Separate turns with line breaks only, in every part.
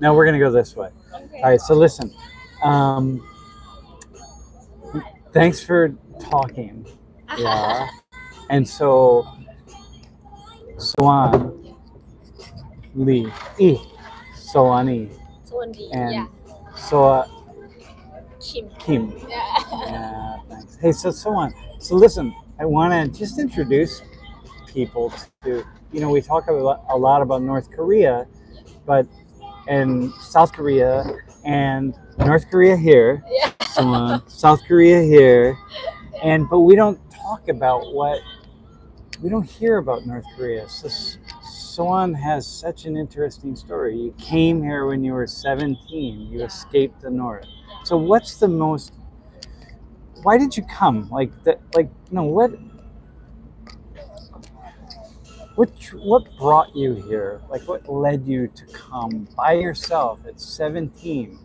No, we're gonna go this way.
Okay.
All right. So listen. Um, thanks for talking. Yeah. And so Swan Lee E. Soani
Sondi.
and
Yeah.
Soa
Kim.
Kim.
Yeah.
Yeah, thanks. Hey, so Soan. So listen, I want to just introduce people to. We talk a lot about North Korea, but and South Korea and North Korea here,
Yeah.
South Korea here, but we don't talk about we don't hear about North Korea. So Soan has such an interesting story. You came here when you were 17. You escaped the North. So what's the most? Why did you come? Like that? Like no. What brought you here? Like what led you to come by yourself at 17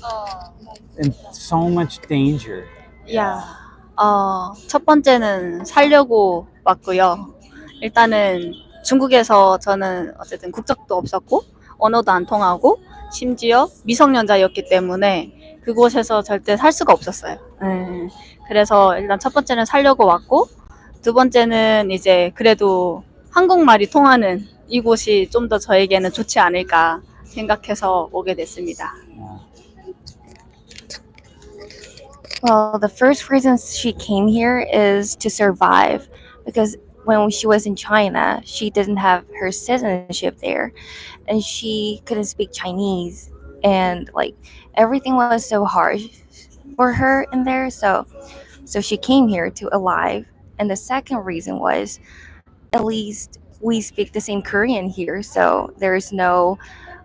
어.
in so much danger?
야, 첫 번째는 살려고 왔고요. 일단은 중국에서 저는 어쨌든 국적도 없었고, 언어도 안 통하고, 심지어 미성년자였기 때문에 그곳에서 절대 살 수가 없었어요. 네. 그래서 일단 첫 번째는 살려고 왔고, 두 번째는 이제 그래도 한국말이 통하는 이곳이 좀 더 저에게는 좋지 않을까 생각해서 오게 됐습니다.
Well, the first reason she came here is to survive, because when she was in China, she didn't have her citizenship there, and she couldn't speak Chinese, and like everything was so hard for her in there. So she came here to alive. And the second reason was, at least we speak the same Korean here, so there's no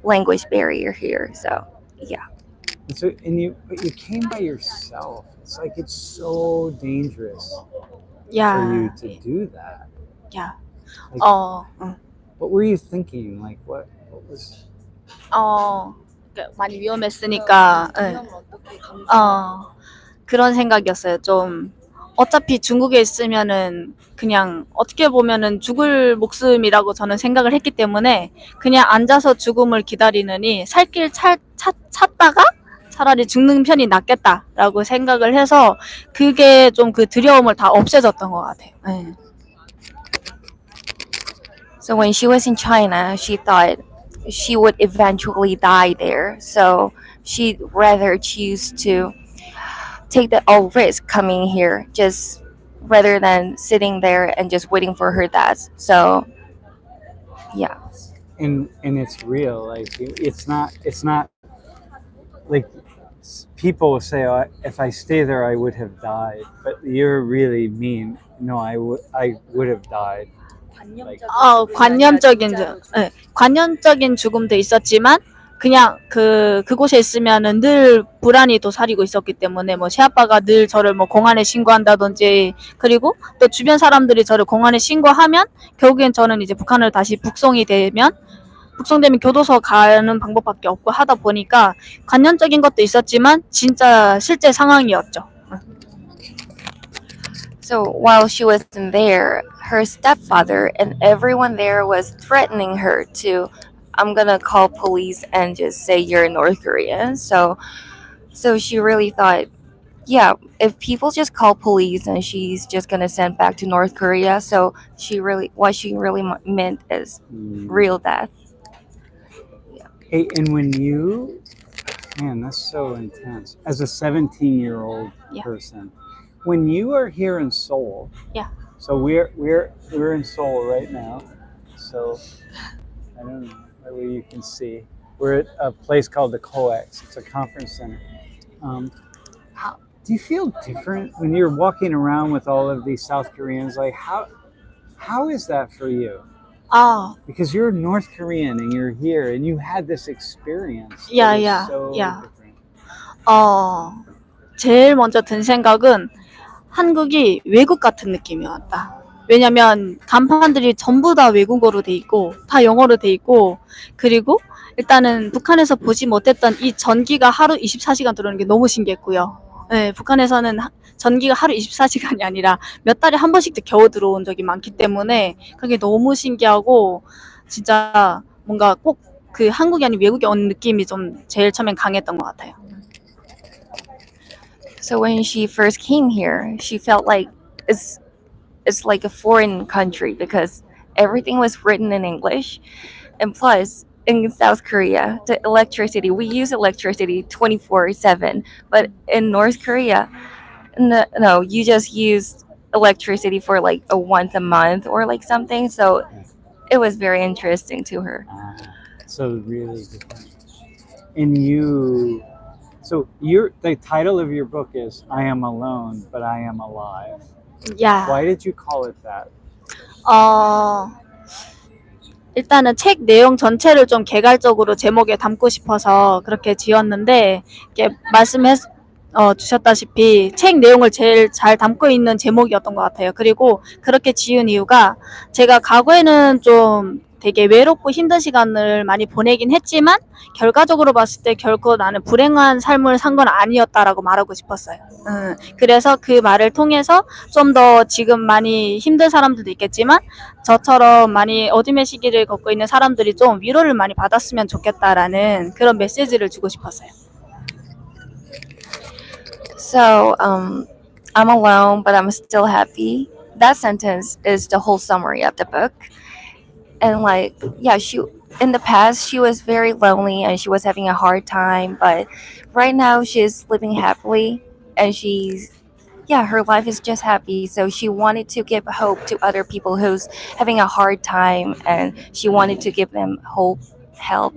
language barrier here. So yeah.
But you came by yourself. It's like it's so dangerous
야,
for you to do that.
야,
Like,
응.
what were you thinking? Like what was?
많이 위험했으니까, 네.
이런 걸 어떻게
그런 생각이었어요. 좀 어차피 중국에 있으면은 그냥 어떻게 보면은 죽을 목숨이라고 저는 생각을 했기 때문에 그냥 앉아서 죽음을 기다리느니 살 길 찾다가 차라리 죽는 편이 낫겠다라고 생각을 해서 그게 좀 그 두려움을 다 없애졌던 것 같아요. 네.
So when she was in China, she thought she would eventually die there. So she'd rather choose to take the all risk coming here, just rather than sitting there and just waiting for her death. So yeah.
And it's real. Like it's not like people say, oh, if I stay there, I would have died. But you're really mean. No, I would have died.
관념적인 죽음도 있었지만 그냥 그곳에 있으면은 늘 불안이 도사리고 있었기 때문에 뭐 새아빠가 늘 저를 뭐 공안에 신고한다든지 그리고 또 주변 사람들이 저를 공안에 신고하면 결국엔 저는 이제 북한을 다시 북송되면 교도소 가는 방법밖에 없고 하다 보니까 관념적인 것도 있었지만 진짜 실제 상황이었죠.
So while she was in there, her stepfather and everyone there was threatening her to, I'm gonna call police and just say you're North Korean. So she really thought, yeah, if people just call police and she's just gonna send back to North Korea. So what she really meant is real death.
Hey, and man, that's so intense. As a 17-year-old person, when you are here in Seoul, so we're in Seoul right now. So I don't know whether you can see. We're at a place called the COEX. It's a conference center. How do you feel different when you're walking around with all of these South Koreans? Like how is that for you? Because you're North Korean and you're here and you had this experience. So different.
제일 먼저 든 생각은 한국이 외국 같은 느낌이었다. 왜냐면 간판들이 전부 다 외국어로 돼 있고 다 영어로 돼 있고 그리고 일단은 북한에서 보지 못했던 이 전기가 하루 24시간 들어오는 게 너무 신기했고요. 네, 북한에서는 전기가 하루 24시간이 아니라 몇 달에 한 번씩 겨우 들어온 적이 많기 때문에 그게 너무 신기하고 진짜 뭔가 꼭 그 한국이 아닌 외국에 온 느낌이 좀 제일 처음엔 강했던 것 같아요.
So when she first came here, she felt like it's like a foreign country because everything was written in English, and plus in South Korea, the electricity, we use electricity 24/7, but in North Korea, no, you just use electricity for like once a month or like something. So it was very interesting to her.
So really different. And the title of your book is I Am Alone, but I Am Alive.
Yeah.
Why did you call it that?
일단은 책 내용 전체를 좀 개괄적으로 제목에 담고 싶어서 그렇게 지었는데, 이렇게 주셨다시피 책 내용을 제일 잘 담고 있는 제목이었던 것 같아요. 그리고 그렇게 지은 이유가, 제가 과거에는 좀 되게 외롭고 힘든 시간을 많이 보내긴 했지만 결과적으로 봤을 때 결코 나는 불행한 삶을 산 건 아니었다라고 말하고 싶었어요. 그래서 그 말을 통해서 좀 더 지금 많이 힘든 사람들도 있겠지만 저처럼 많이 어둠의 시기를 겪고 있는 사람들이 좀 위로를 많이 받았으면 좋겠다라는 그런 메시지를 주고 싶었어요.
So, I'm alone, but I'm still happy. That sentence is the whole summary of the book. And like, yeah, in the past she was very lonely and she was having a hard time, but right now she's living happily and her life is just happy. So she wanted to give hope to other people who's having a hard time, and she wanted to give them hope, help,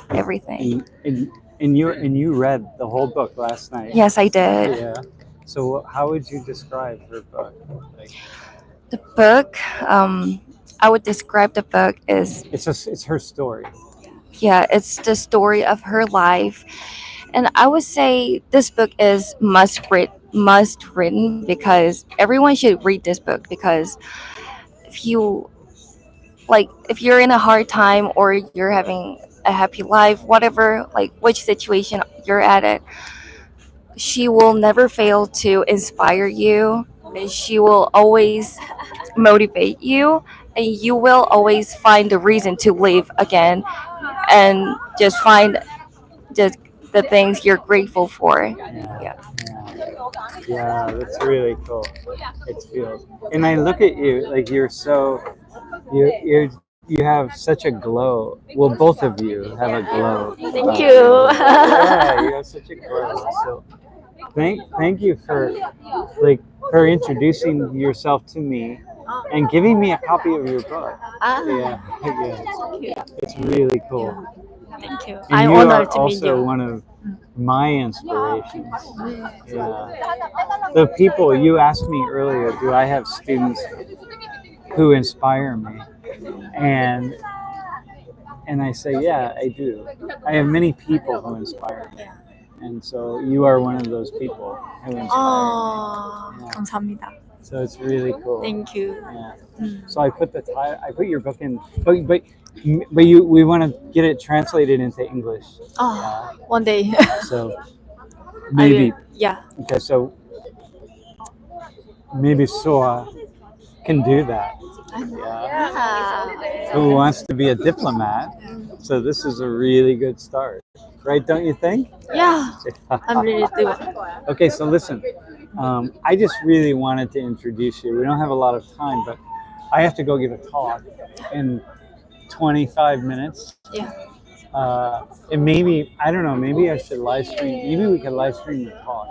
everything.
And you read the whole book last night.
Yes, I did.
Yeah. So how would you describe her book?
The book, I would describe the book as
it's her story.
Yeah, it's the story of her life, and I would say this book is must written because everyone should read this book, because if you're in a hard time or you're having a happy life, whatever, like which situation you're at it, she will never fail to inspire you, and she will always motivate you, and you will always find a reason to live again and just find just the things you're grateful for.
Yeah, that's really cool. It's feels. And I look at you like you have such a glow. Well, both of you have a glow.
Thank you.
Yeah, you have such a glow. So thank you for introducing yourself to me and giving me a copy of your book. Yeah. It's really cool.
Thank you.
And
I'm
you
honored
are
to meet
also
you.
one of my inspirations. Yeah. The people you asked me earlier, do I have students who inspire me? And I say, yeah, I do. I have many people who inspire me. And so you are one of those people who inspire me. Yeah.
감사합니다.
So it's really cool.
Thank you.
Yeah. So I put your book in, but we want to get it translated into English.
One day.
So maybe.
Yeah.
Okay, so maybe Soa can do that. Yeah. Who wants to be a diplomat? So this is a really good start, right? Don't you think?
Yeah. I'm really doing.
Okay, so listen. I just really wanted to introduce you. We don't have a lot of time, but I have to go give a talk in 25 minutes.
Yeah.
And maybe, I don't know, maybe I should live stream. Maybe we could live stream the talk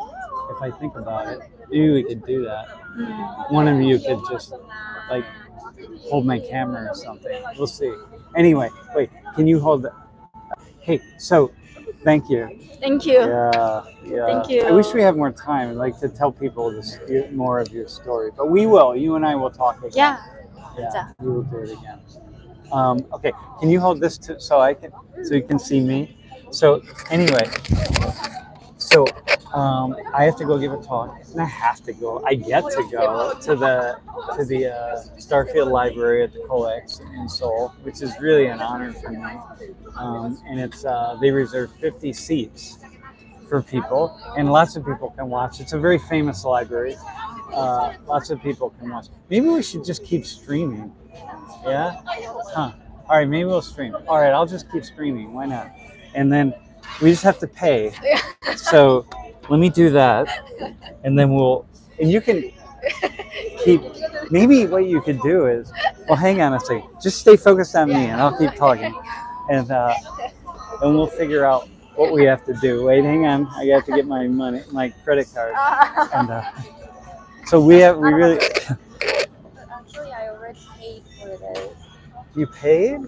if I think about it. Maybe we could do that. One of you could just hold my camera or something. We'll see. Anyway, wait, can you hold that? Hey, so thank you.
Thank you.
Yeah.
Thank you.
I wish we had more time. I'd like to tell people more of your story, but we will. You and I will talk again. Yeah. We will do it again. Okay, can you hold this so you can see me? So anyway, I have to go give a talk, and I get to go to the Starfield library at the COEX in Seoul, which is really an honor for me. And it's they reserve 50 seats for people, and lots of people can watch. It's a very famous library. Lots of people can watch. Maybe we should just keep streaming. Yeah? Huh. All right, maybe we'll stream. All right, I'll just keep streaming. Why not? And then we just have to pay. So let me do that, and then and you can keep. Maybe what you could do is, well, hang on a second. Just stay focused on me, and I'll keep talking, and we'll figure out what we have to do. Wait, hang on. I got to get my credit card, and so we really.
Actually, I already paid for this.
You paid?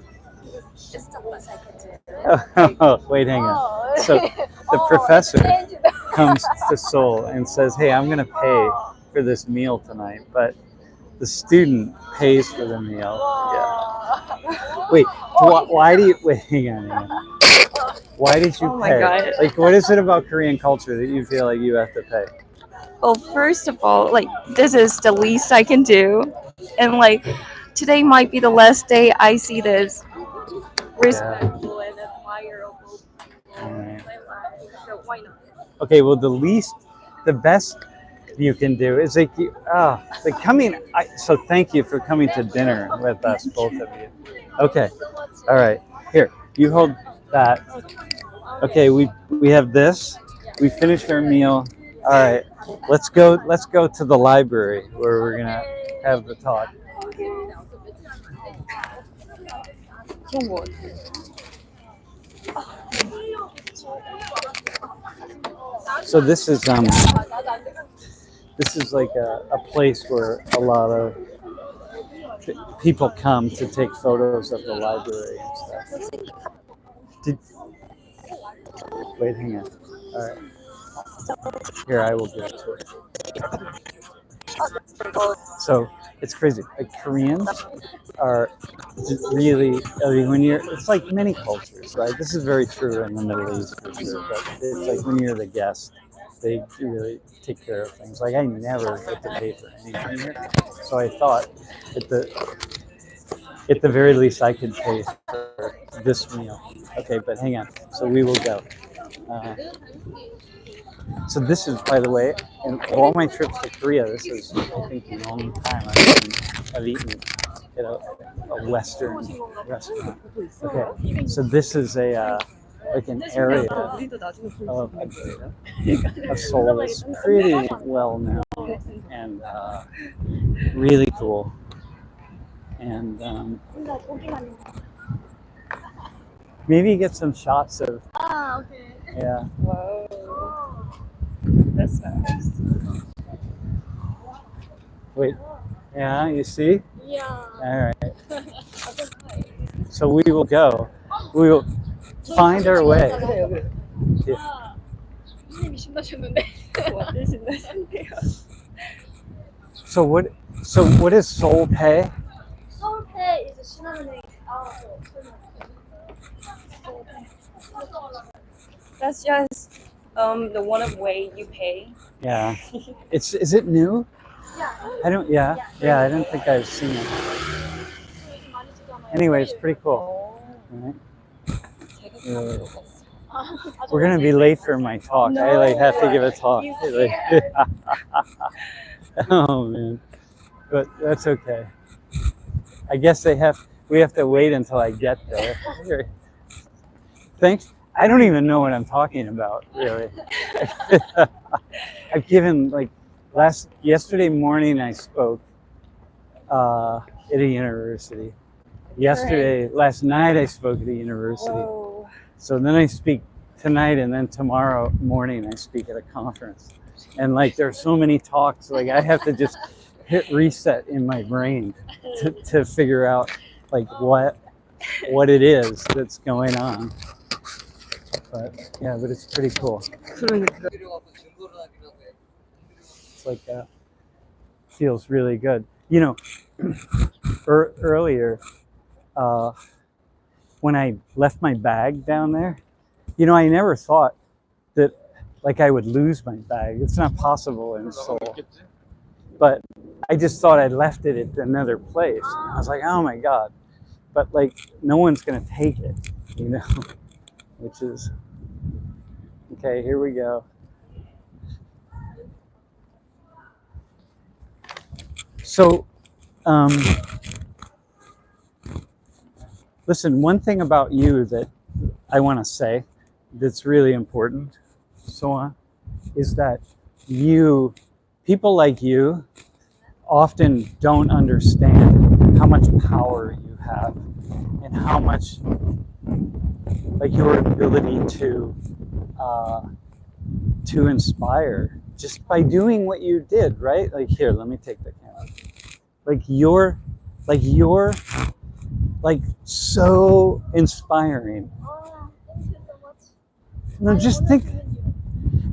It's the least I could do.
Oh, wait, hang on. So the professor comes to Seoul and says, "Hey, I'm going to pay for this meal tonight," but the student pays for the meal. Yeah. Wait, why do you? Wait, hang on. Why did you pay?
Oh my God.
Like, what is it about Korean culture that you feel like you have to pay?
Well, first of all, like, this is the least I can do. And, like, today might be the last day I see this respectful and admirable.
Right.
So why not?
Okay, well, the best you can do is like coming. So thank you for coming to dinner with us, both of you. Okay, all right. Here, you hold that. Okay, we have this. We finished our meal. All right, let's go to the library where we're gonna have the talk. So this is like a place where a lot of people come to take photos of the library and stuff. Wait, hang on. All right. Here, I will give it to it. So it's crazy. Like Koreans are really, I mean, it's like many cultures, right? This is very true in the Middle East for sure, but it's like when you're the guest, they really take care of things. Like I never get to pay for anything here. So I thought at the very least I could pay for this meal. Okay, but hang on. So we will go. So this is, by the way, in all my trips to Korea, this is, I think, the only time I've eaten at a Western restaurant. Okay, so this is like an area of Seoul that's pretty well known and really cool. And maybe get some shots of.
Okay.
Yeah.
Whoa. That's nice.
Wait. Yeah, you see?
Yeah.
All right. So we will go. We will find our way. Yeah.
선생님이 신나셨는데.
So what is Seoul Pay?
서울대 이제 신한은행
That's just the one of way you pay.
Yeah. Is it new? I don't. Yeah. I didn't think I've seen it. Anyway, it's pretty cool. All right. We're gonna be late for my talk. I like have to give a talk. Oh man, but that's okay. I guess we have to wait until I get there. Thanks. I don't even know what I'm talking about, really. I've given yesterday morning I spoke at a university. Last night I spoke at a university.
Whoa.
So then I speak tonight, and then tomorrow morning I speak at a conference. And there's so many talks, I have to just hit reset in my brain to figure out what it is that's going on. But yeah, but it's pretty cool. It's feels really good. Earlier, when I left my bag down there, I never thought that I would lose my bag. It's not possible in Seoul. But I just thought I left it at another place. I was like, oh my God. But no one's gonna take it, which is okay. Here we go. So Listen, one thing about you that I want to say that's really important, Soa, is that people like you often don't understand how much power you have and how much, like, your ability to inspire just by doing what you did, right? Like, here, let me take the camera. You're so inspiring.
Oh, thank you so much.
No, just think.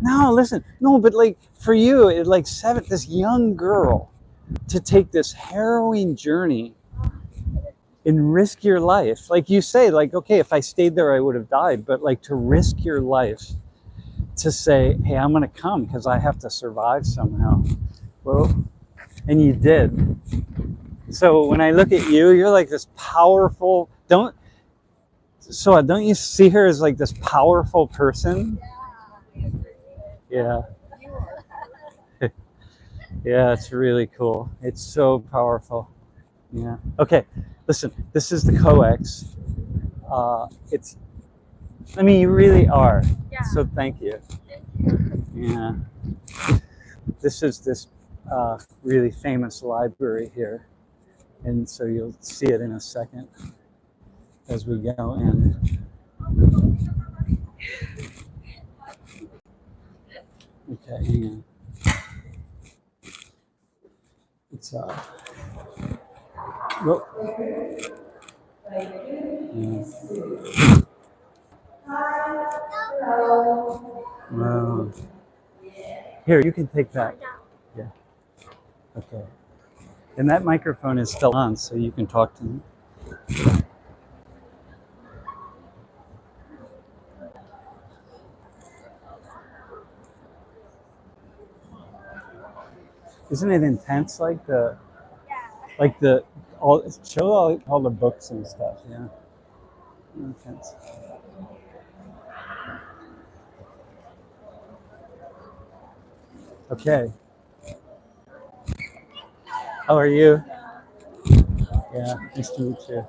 No, listen. No, but like for you, this young girl to take this harrowing journey and risk your life. Like you say, like, okay, if I stayed there, I would have died. But like to risk your life to say, hey, I'm going to come because I have to survive somehow. Well, and you did. So when I look at you, you're like this powerful, don't you see her as like this powerful person? Yeah. Yeah, it's really cool. It's so powerful. Yeah. Okay, listen, this is the COEX. You really are.
Yeah.
So thank you. Yeah. This is this really famous library here. And so you'll see it in a second as we go in. Okay, hang on. It's whoa. Yeah. Wow. Here, you can take that. Yeah. Okay. And that microphone is still on, so you can talk to me. Isn't it intense? Show all the books and stuff. Yeah. Intense. Okay. How are you? Yeah, nice to meet you.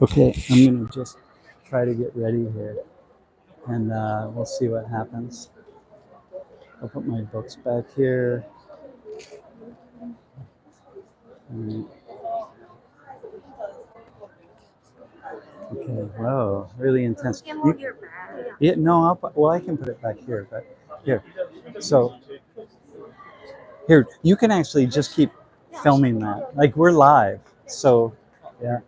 Okay, I'm gonna just try to get ready here, and we'll see what happens. I'll put my books back here. Okay, whoa, really intense.
You can hold your bag.
Yeah, no, I can put it back here, but here. So, here, you can actually just keep filming that. Like, we're live, so, yeah.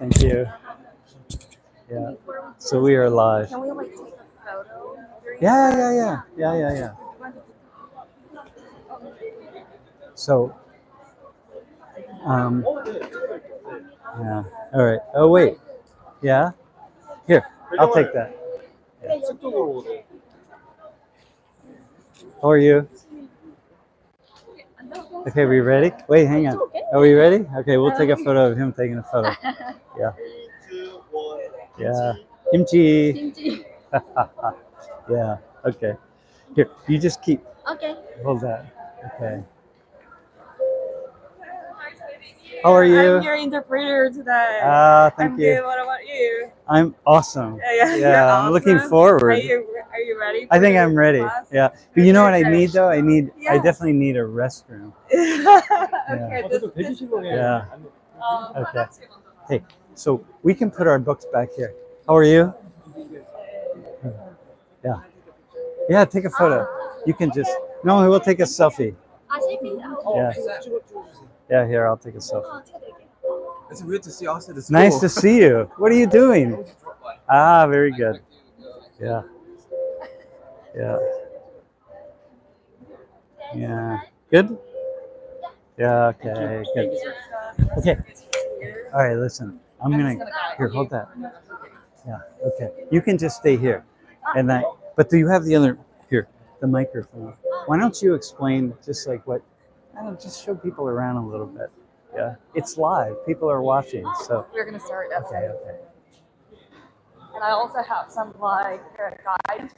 Thank you. Yeah, so we are live.
Can we like take a photo?
Yeah. So, yeah. All right. Oh, wait. Yeah. Here, I'll take that. Yeah. How are you? Okay, we ready? Wait, hang on. Are we ready? Okay, we'll take a photo of him taking a photo. Yeah. Yeah. Kimchi. Yeah. Okay. Here, you just keep.
Okay.
Hold that. Okay. How are you?
I'm your interpreter today.
Thank
I'm
you.
good. What about you?
I'm awesome.
Yeah, you're
I'm
awesome.
looking forward.
Are you ready?
I think I'm ready.
Class?
Yeah. But you know what I need though? I
Yeah.
definitely need a restroom.
Okay. This
Yeah. Okay. Hey, so we can put our books back here. How are you? Yeah. Yeah, take a photo. You can just no, we'll take a selfie. Yeah. Yeah, here, I'll take a selfie.
It's weird to see you outside the school.
Nice to see you. What are you doing? Very good. Yeah. Yeah. Yeah. Good? Yeah, okay, good. Okay. All right, listen. I'm gonna here, hold that. Yeah, okay. You can just stay here. But do you have the other here, the microphone? Why don't you explain just like what I don't just show people around a little bit. Yeah, it's live. People are watching, so.
We're gonna start at
Okay, okay.
And I also have some like guides.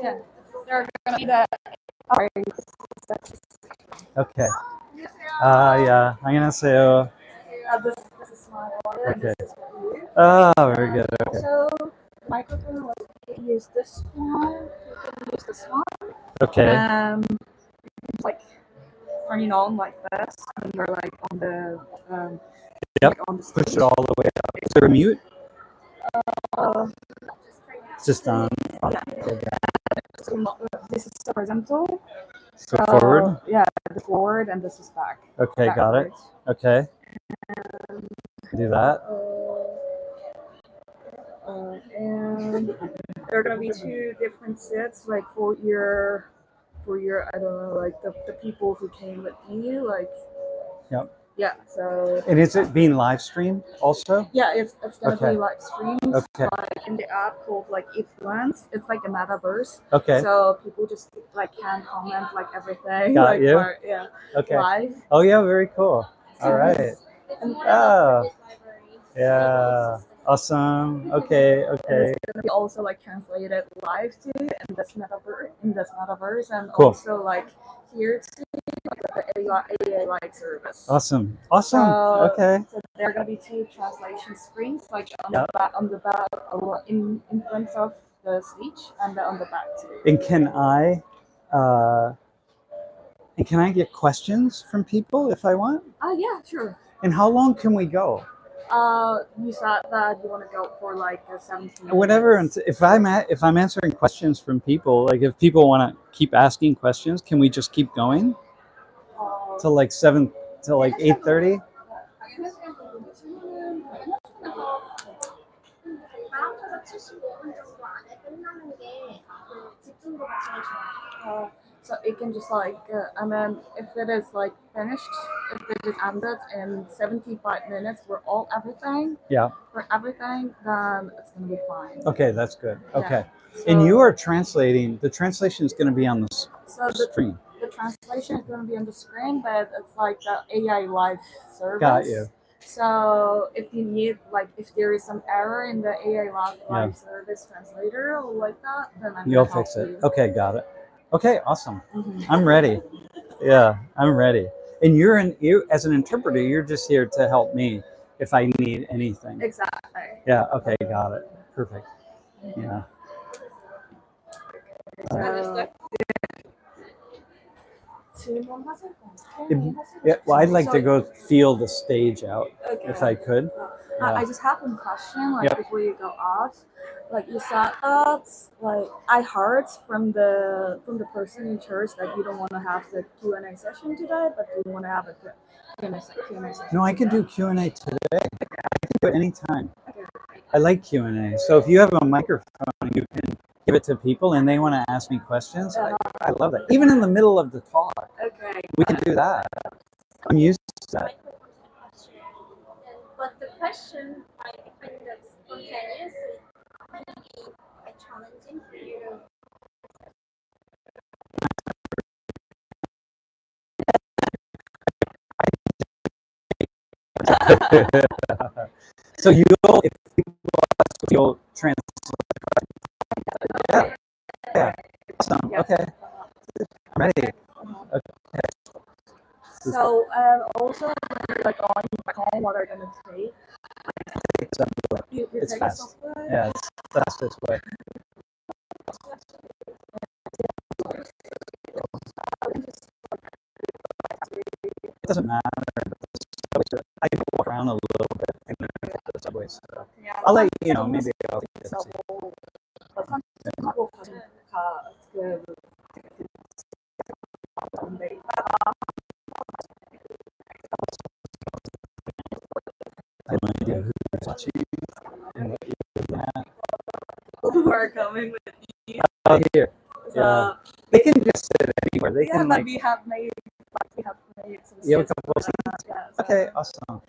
Yeah, they're gonna be the.
Okay. Yeah. 안녕하세요.
This is my water. And
Okay.
this is for you.
Very good. Okay.
So microphone, like you can use this one. You can use this one.
Okay.
Like turning on like this, and you're like on the
Yep.
like on the
Push
stage.
it all the way up. Is there a mute?
Uh,
It's just on.
This is horizontal.
So forward.
Yeah, the forward, and this is back.
Okay, got it.
Backwards.
Okay. Do that.
And there are gonna be two different sets, like for your I don't know, like the people who came with you, like.
Yep.
Yeah. So.
And is it being live streamed also?
Yeah, it's gonna
Okay.
be live streams.
Okay.
Like in the app called like Influence. It's like a metaverse.
Okay.
So people just like can comment like everything.
Got
like
you.
Yeah.
Okay.
Live.
Oh yeah, very cool. All right. Oh. Yeah. Awesome. Okay.
And
Okay.
it's gonna be also like translated live too in this metaverse, and
Cool.
also like here too, like the AI like service.
Awesome. Awesome. Okay.
So there are gonna be two translation screens, like on
Yep.
the back, in front of the stage, and on the back too.
And can I get questions from people if I want?
Yeah, sure.
And how long can we go?
You said that you want to go for like 17 minutes.
Whatever. And if I'm answering questions from people, like if people want to keep asking questions, can we just keep going till like 8:30?
So it can just like, and then if it is like finished, if it is ended in 75 minutes for everything,
Yeah.
then it's gonna be fine.
Okay, that's good. Okay.
So,
And you are translating. The translation is going to be on the screen.
The translation is going to be on the screen, but it's like the AI live service.
Got you.
So if you need, like, if there is some error in the AI live
Yeah.
service translator or like that, then
You'll fix it. Okay, got it. Okay, awesome.
Mm-hmm.
I'm ready. Yeah, I'm ready. And you as an interpreter, you're just here to help me if I need anything.
Exactly.
Yeah. Okay, got it. Perfect. Yeah. Well, I'd like to go feel the stage out if I could. Yeah.
I just have one question, like
Yep.
before you go out. like you said that, like I heard from the person in church that you don't want to have the Q&A session today, but you want to have a Q&A session.
No, I can do Q&A today. I can do it anytime. I like Q&A. So if you have a microphone, you can give it to people and they want to ask me questions. I love that. Even in the middle of the talk, we can do that. I'm used to that.
But the question, I find that spontaneous might be challenging for you.
So if people ask, you'll translate. Yeah. Awesome. Okay. I'm ready. Okay.
So also like on back home, what are gonna take?
It's fast. Yeah, it's the fastest way. It doesn't matter. I can walk around a little bit in the subway. So I'll let you know. Maybe I'll take it. I have no idea who's watching and what you're looking at.
Who are coming with you?
Oh, here. Yeah. They can just sit anywhere. They can
but
like.
we have made some.
You have a couple of seats? Okay, awesome.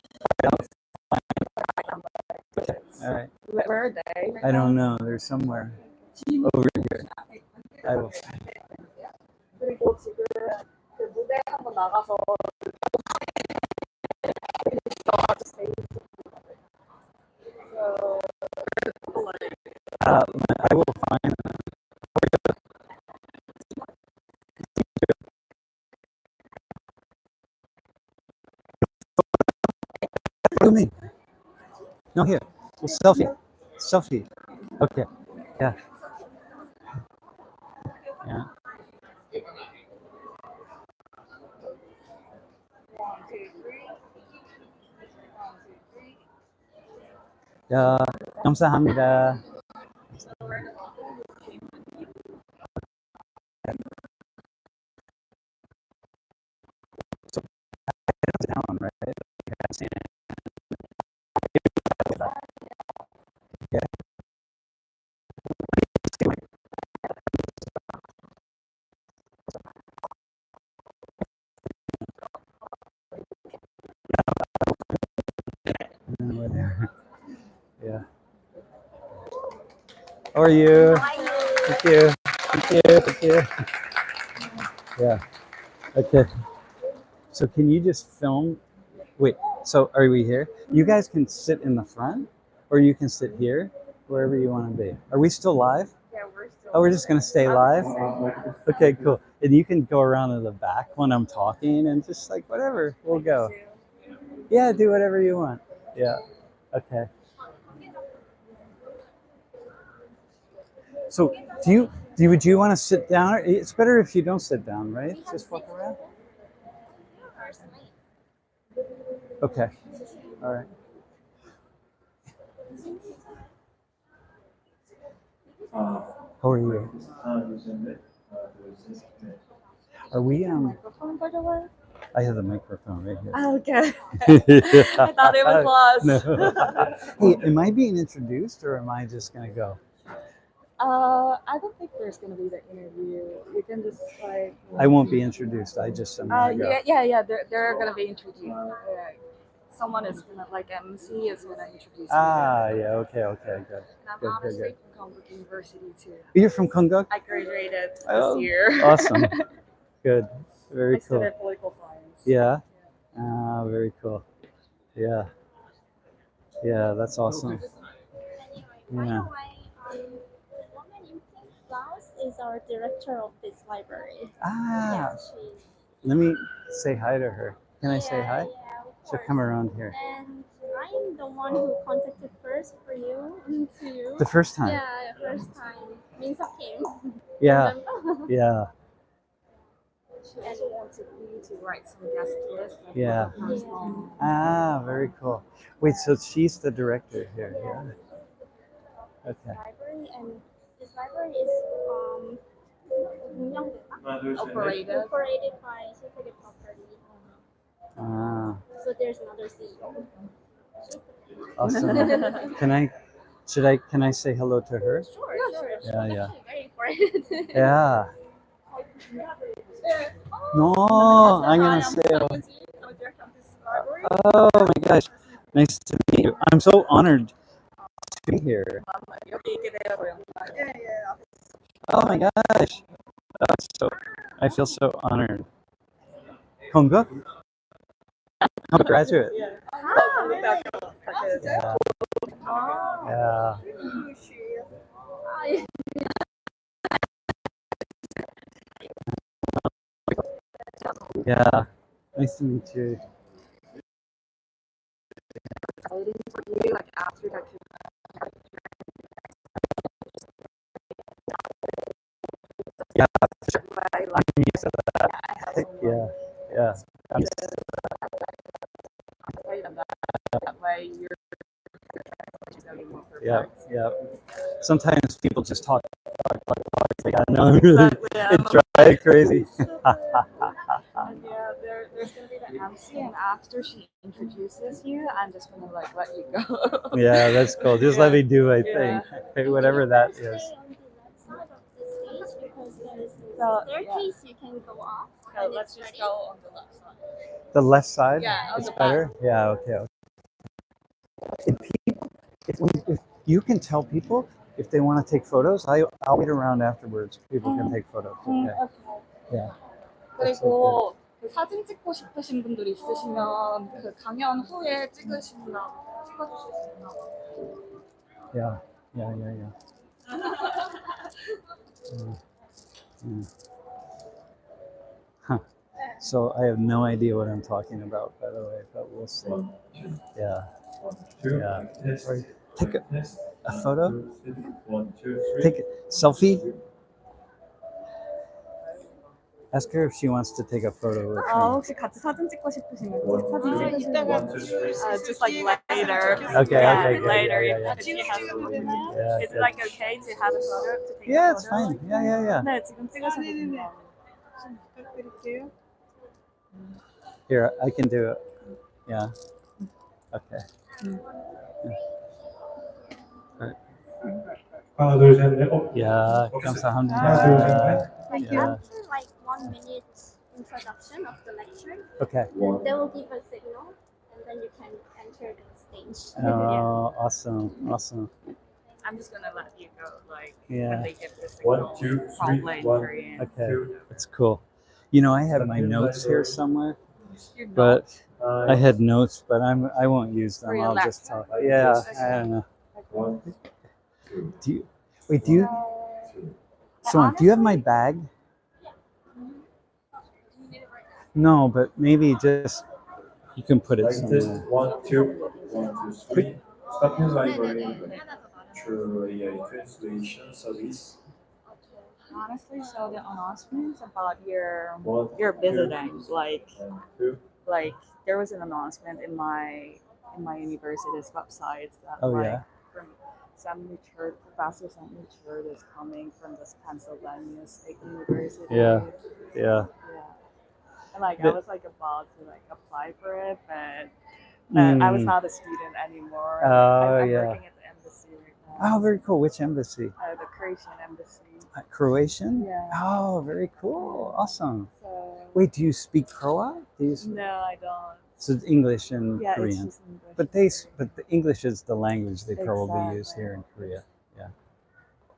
Okay, all right.
Where are they?
I don't know. They're somewhere over here. I will.
그리고 지금 그 무대 한번 나가서
I will find them. What do you mean? No, here. Selfie. Selfie. Okay. Yeah. Yeah. 야, 감사합니다. So, down, right? Yeah. Yeah. How are you? Thank you. Thank you. Thank you. Yeah. Okay. So can you just film? Wait. So are we here? You guys can sit in the front, or you can sit here, wherever you want to be. Are we still live?
Yeah, we're still.
Oh, we're just gonna stay live. Okay, cool. And you can go around to the back when I'm talking, and just like whatever, we'll go. Yeah, do whatever you want. Yeah. Okay. So would you want to sit down? It's better if you don't sit down, right? Just walk around. Okay. All right. How are you? Are we
Microphone, by the way?
I have the microphone right here.
Oh, okay. I thought it was lost.
No. Hey, am I being introduced or am I just gonna go?
I don't think there's gonna be the interview. You can just like.
I won't be introduced. I just am gonna go.
Yeah. They're gonna be introduced. Someone is gonna like MC is gonna introduce.
Ah, yeah. Okay. Good.
And I'm
Good.
honestly from Konkuk University too.
You're from Konkuk?
I graduated
Oh,
this year.
Awesome. Good. Very
I
cool.
studied political science.
Yeah. Ah, very cool. Yeah. Yeah, that's awesome.
By
Yeah.
the way, the woman in pink blouse is our director of this library.
Ah,
she.
let me say hi to her. Can I say hi?
Yeah, of
She'll
course.
come around here.
And I'm the one who contacted first for you to you.
The first time?
Yeah, first time. Minsa came.
Yeah.
Remember?
Yeah.
She also wanted me to write some guest lists. Like
Yeah. Ah, very cool. Wait, so she's the director here. Yeah.
this
Okay.
library, and this library is operated by Seoul Property.
Ah,
So there's another CEO.
awesome. Can I say hello to her?
Sure.
Yeah, yeah.
Very important.
Yeah. No, I'm gonna say. Oh my gosh, nice to meet you. I'm so honored to be here. Oh my gosh, I feel so honored. Kongo? I'm a graduate. Yeah. Yeah. Nice to meet you.
Like after that.
Yeah, I'm used to that. Yeah, yeah. Yeah, yeah. Sometimes people just talk. They got no really. It drives crazy.
And yeah, there's gonna be the MC, and after she introduces you, I'm just gonna like let you go.
Yeah, that's cool. Just let me do my
Yeah.
thing. Okay, whatever that is.
Stay on the left side of the stage because there's a staircase you can go off.
So let's just go on the left side.
The left side?
Yeah, on
It's
the back.
better? Yeah, okay. If you can tell people if they want to take photos, I'll wait around afterwards. People can take photos. Okay. Yeah.
그리고 그 사진 찍고 싶으신 분들 있으시면 그 강연 후에 찍으실 수 있나요?
Yeah. Yeah. Huh. So I have no idea what I'm talking about, by the way, but we'll see. Yeah. Yeah. Or take a photo. Take a selfie. Ask her if she wants to take a photo with me.
혹시 같이 사진 찍고 싶으시면 사진 찍으시면 just like later.
Okay,
Yeah,
okay, good.
later.
Yeah.
If you have
Yeah,
Is it like okay to have a photo? To take
Yeah,
a
it's
photo?
fine. Yeah.
네, 지금 찍으셔도 돼요.
Here, I can do it. Yeah. Okay.
하나 둘 셋 넷.
Yeah, 감사합니다.
Like
Yeah.
after like 1 minute introduction of the lecture,
Okay.
they will give a signal, and then you can enter the stage.
Oh, awesome.
I'm just gonna let you go like
Yeah.
when they give the signal.
1, 2, 3,
Probably
1,
Korean.
Okay,
2.
that's cool. You know, I have my notes here somewhere,
You're
but
not.
I had notes, but I won't use them.
For your
I'll just
lecture?
talk. Yeah, I don't know.
1,
Do you? Someone, do you have my bag? No, but maybe just you can put it
Like this.
somewhere.
1, 2, 1, 2, 3. Starfield library through AI translation service.
Honestly, so the announcements about your
1,
visiting, like
1, 2.
there was an announcement in my university's website that
Oh,
like
yeah?
from Professor Sam의 is coming from this Pennsylvania State University.
Yeah.
And like I was like about to like apply for it, but I was not a student anymore. I'm
Yeah.
working at the embassy right now.
Oh, very cool. Which embassy?
The Croatian embassy.
Croatian?
Yeah.
Oh, very cool. Awesome.
So
Wait, do you speak Croat?
no, I don't.
So it's English and
Yeah,
Korean.
it's just English.
But the English is the language they probably use
Exactly.
here in Korea.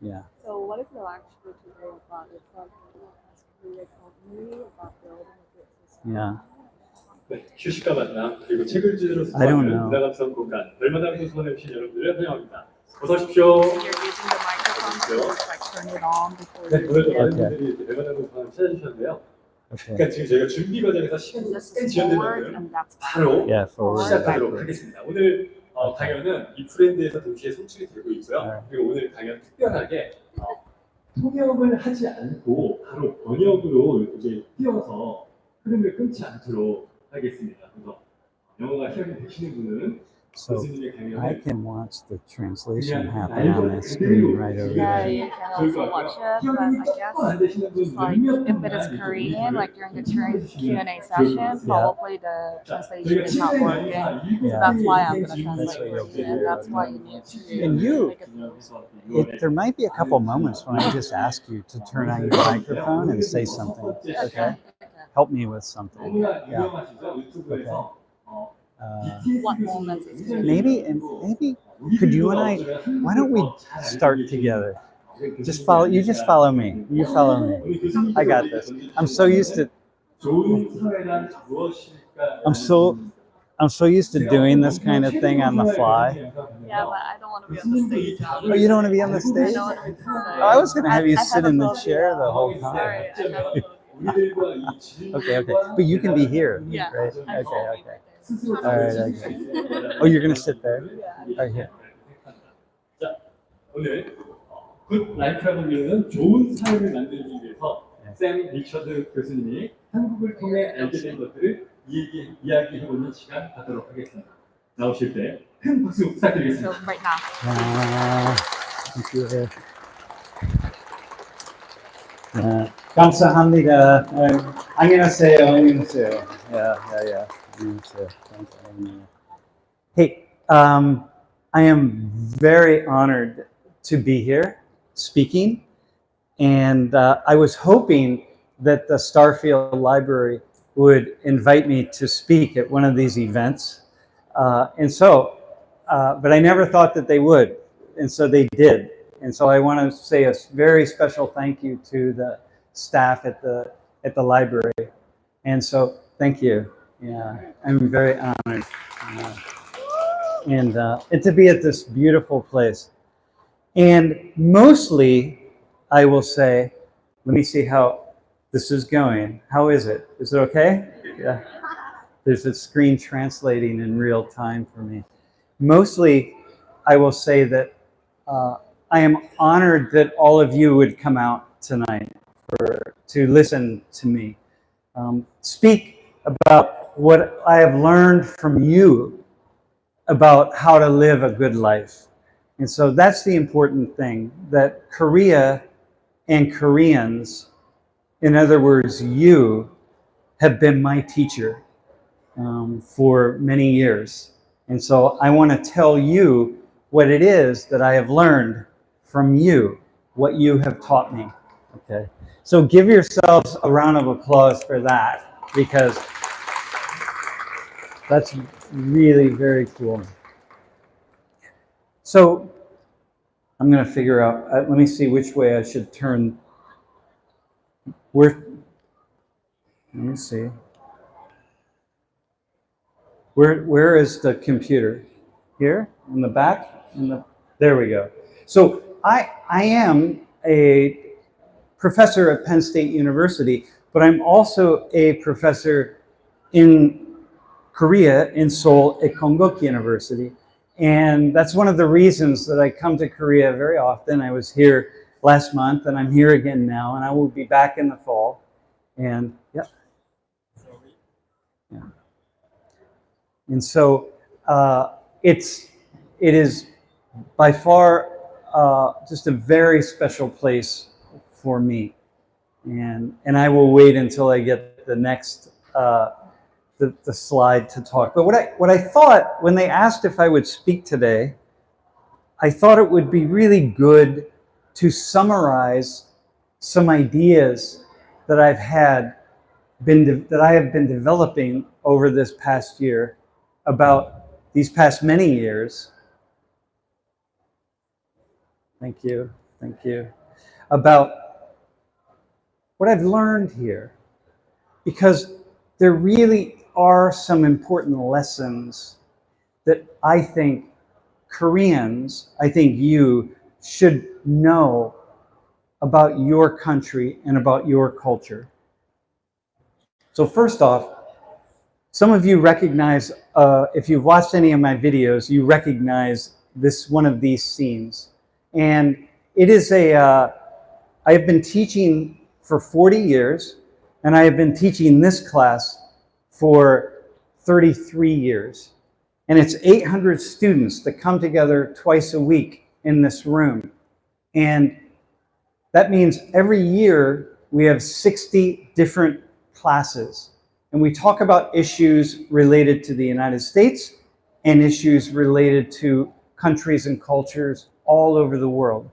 Yeah.
So what is the lecture today about? It's like Korea company about building a good system.
Yeah.
네, 휴식과 만남 그리고 책을 주제로
I don't
수업하는
know.
문화감성 공간 얼마나 구성해 주신 여러분들을 환영합니다. 어서 오십시오.
You're using the microphone to just like turn it on before
네,
you
오늘도
speak.
많은 분들이 이렇게 얼마나 구성을 찾아주셨는데요.
Okay.
그러니까 지금 저희가 준비 과정에서 시간이
This
꽤
is
지연된
forward
만큼
and that's back.
바로
Yeah, forward.
시작하도록 하겠습니다. 오늘 강연은 이 프렌드에서 동시에 송출이 되고 있고요. 그리고 오늘 강연 특별하게 통역을 하지 않고 바로 번역으로 이제 띄워서 흐름을 끊지 않도록 하겠습니다. 그래서 영어가 시험이 되시는 분은
So
교수님의
I
강연을
can watch the translation happen on that screen right over
Yeah,
there.
you can also watch it, but I guess just like if it is Korean, like during the Q&A session, probably the translation is not working. So that's why I'm gonna translate for you, and that's why you need to
And you,
make it.
there might be a couple moments when I just ask you to turn on your microphone and say something. Okay, help me with something.
너무나
Yeah.
유명하시죠? 유튜브에서
What moments is good?
Maybe could you and I? Why don't we start together? Just follow. You just follow me. You follow me. I got this. I'm so used to.
좋은 사회란 무엇일까?
I'm so used to doing this kind of thing on the fly.
Yeah, but I don't want to be on the stage.
Oh, you don't want to be on the stage?
I don't want to be on the stage.
I was going to have you
I
sit
have
in
a
the
phobia.
chair the whole time.
Sorry, I have a
Okay. But you can be here,
Yeah,
right?
I will be
Okay.
right
All right. Okay. Oh, you're going to sit there? Right here.
자, 오늘 굿 라이프라고 불리는 좋은 삶을 만들기 위해서 샘 리처드 교수님이 한국을 통해 알게 된 것들을 이야기해보는 시간 갖도록 하겠습니다. 나오실 때 큰 박수
So
부탁드리겠습니다.
right now.
Thank you. 감사합니다. 안녕하세요. 안녕하세요. Yeah. 안녕하세요. 감사합니다. Hey, I am very honored to be here speaking, and I was hoping that the Starfield Library would invite me to speak at one of these events, but I never thought that they would, and so they did. And so I want to say a very special thank you to the staff at the library. And so thank you. Yeah, I'm very honored. And to be at this beautiful place. And mostly, I will say, let me see how this is going. How is it? Is it okay? Yeah. There's a screen translating in real time for me. Mostly, I will say that I am honored that all of you would come out tonight to listen to me speak about what I have learned from you about how to live a good life. And so that's the important thing, that Korea and Koreans, in other words, you, have been my teacher for many years. And so I want to tell you what it is that I have learned from you, what you have taught me. Okay, so give yourselves a round of applause for that, because that's really very cool. So I'm going to figure out, let me see which way I should turn. Let me see. Where is the computer? Here, in the back? There we go. So I am a professor at Penn State University, but I'm also a professor in Korea, in Seoul, at Konkuk University. And that's one of the reasons that I come to Korea very often. I was here last month, and I'm here again now, and I will be back in the fall. And And so it is by far just a very special place for me. And I will wait until I get the next the slide to talk. But what I thought when they asked if I would speak today, I thought it would be really good to summarize some ideas that I have been developing over this past year, about these past many years. Thank you. About what I've learned here, because there really are some important lessons that I think Koreans, I think you should know about your country and about your culture. So first off, some of you recognize, if you've watched any of my videos, you recognize one of these scenes. And it is I have been teaching for 40 years, and I have been teaching this class for 33 years. And it's 800 students that come together twice a week in this room. And that means every year we have 60 different classes. And we talk about issues related to the United States and issues related to countries and cultures all over the world.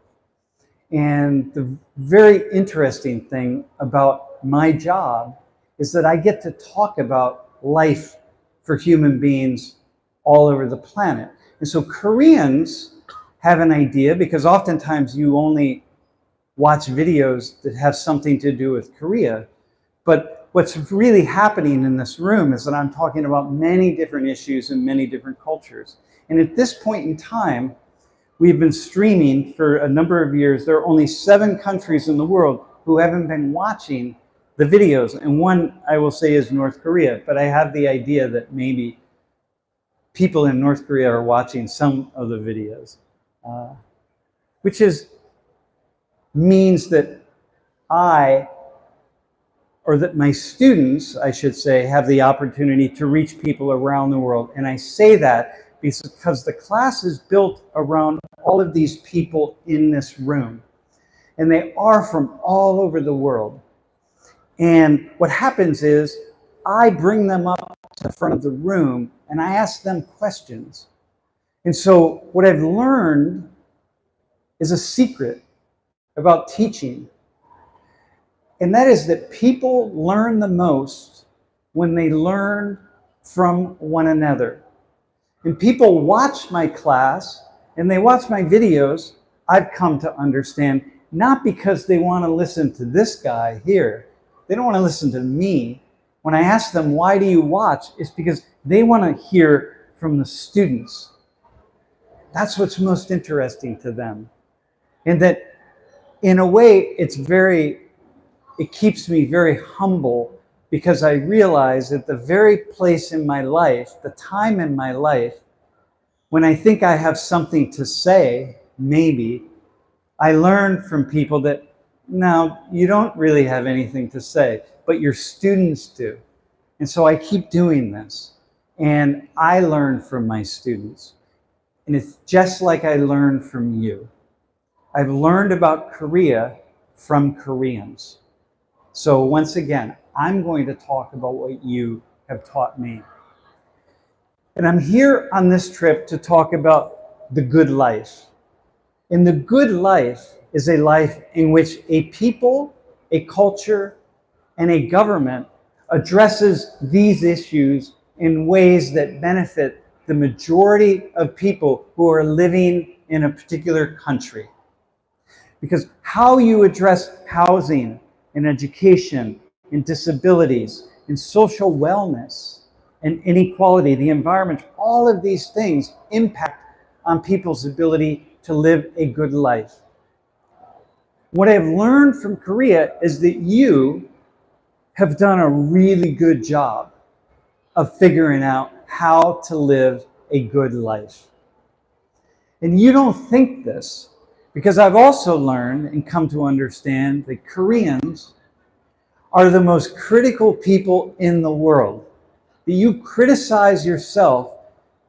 And the very interesting thing about my job is that I get to talk about life for human beings all over the planet. And so Koreans have an idea, because oftentimes you only watch videos that have something to do with Korea. But what's really happening in this room is that I'm talking about many different issues in many different cultures. And at this point in time, we've been streaming for a number of years. There are only 7 countries in the world who haven't been watching the videos. And one, I will say, is North Korea. But I have the idea that maybe people in North Korea are watching some of the videos, which means that that my students, I should say, have the opportunity to reach people around the world. And I say that because the class is built around all of these people in this room. And they are from all over the world. And what happens is I bring them up to the front of the room and I ask them questions. And so what I've learned is a secret about teaching. And that is that people learn the most when they learn from one another. And people watch my class and they watch my videos, I've come to understand, not because they want to listen to this guy here. They don't want to listen to me. When I ask them, why do you watch? It's because they want to hear from the students. That's what's most interesting to them. And that, in a way, it keeps me very humble, because I realize that the very place in my life, the time in my life, when I think I have something to say, maybe, I learn from people that, no, you don't really have anything to say, but your students do. And so I keep doing this. And I learn from my students. And it's just like I learn from you. I've learned about Korea from Koreans. So once again, I'm going to talk about what you have taught me. And I'm here on this trip to talk about the good life. And the good life is a life in which a people, a culture, and a government addresses these issues in ways that benefit the majority of people who are living in a particular country. Because how you address housing and education and disabilities and social wellness and inequality, the environment, all of these things impact on people's ability to live a good life. What I've learned from Korea is that you have done a really good job of figuring out how to live a good life. And you don't think this, because I've also learned and come to understand that Koreans are the most critical people in the world. That you criticize yourself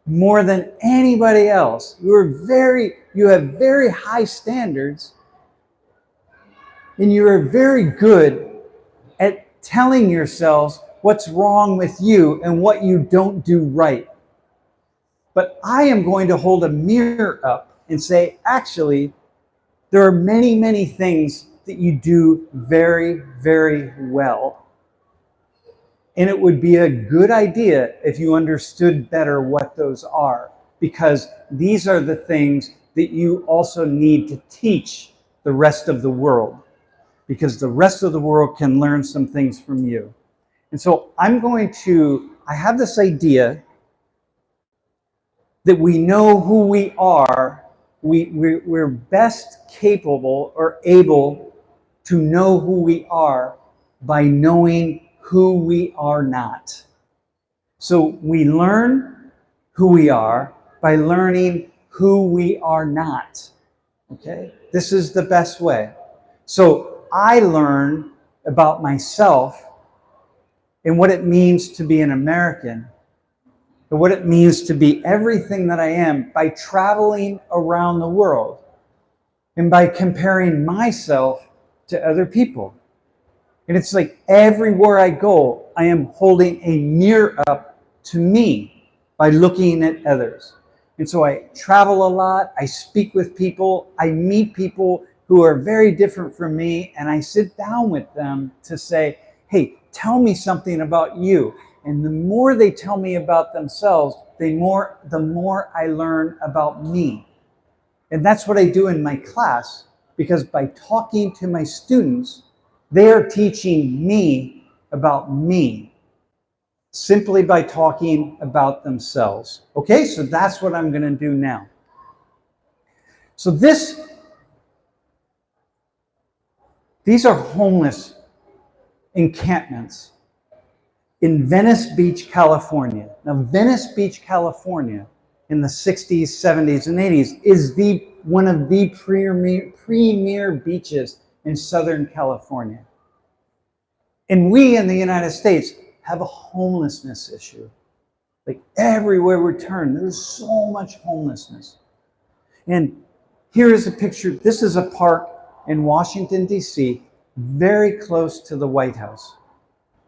more than anybody else. You have very high standards, and you are very good at telling yourselves what's wrong with you and what you don't do right. But I am going to hold a mirror up and say, actually, there are many, many things that you do very, very well. And it would be a good idea if you understood better what those are, because these are the things that you also need to teach the rest of the world, because the rest of the world can learn some things from you. And so I have this idea that we know who we are. We're best capable or able to know who we are by knowing who we are not. So we learn who we are by learning who we are not. Okay? This is the best way. So I learn about myself and what it means to be an American and what it means to be everything that I am by traveling around the world and by comparing myself to other people. And it's like everywhere I go, I am holding a mirror up to me by looking at others. And so I travel a lot, I speak with people, I meet people who are very different from me, and I sit down with them to say, hey, tell me something about you. And the more they tell me about themselves, the more I learn about me. And that's what I do in my class, because by talking to my students, they are teaching me about me, simply by talking about themselves. Okay, so that's what I'm going to do now. So these are homeless encampments in Venice Beach, California. Now, Venice Beach, California, in the 60s, 70s, and 80s is one of the premier beaches in Southern California. And we in the United States have a homelessness issue. Like everywhere we turn, there's so much homelessness. And here is a picture. This is a park in Washington, D.C., very close to the White House.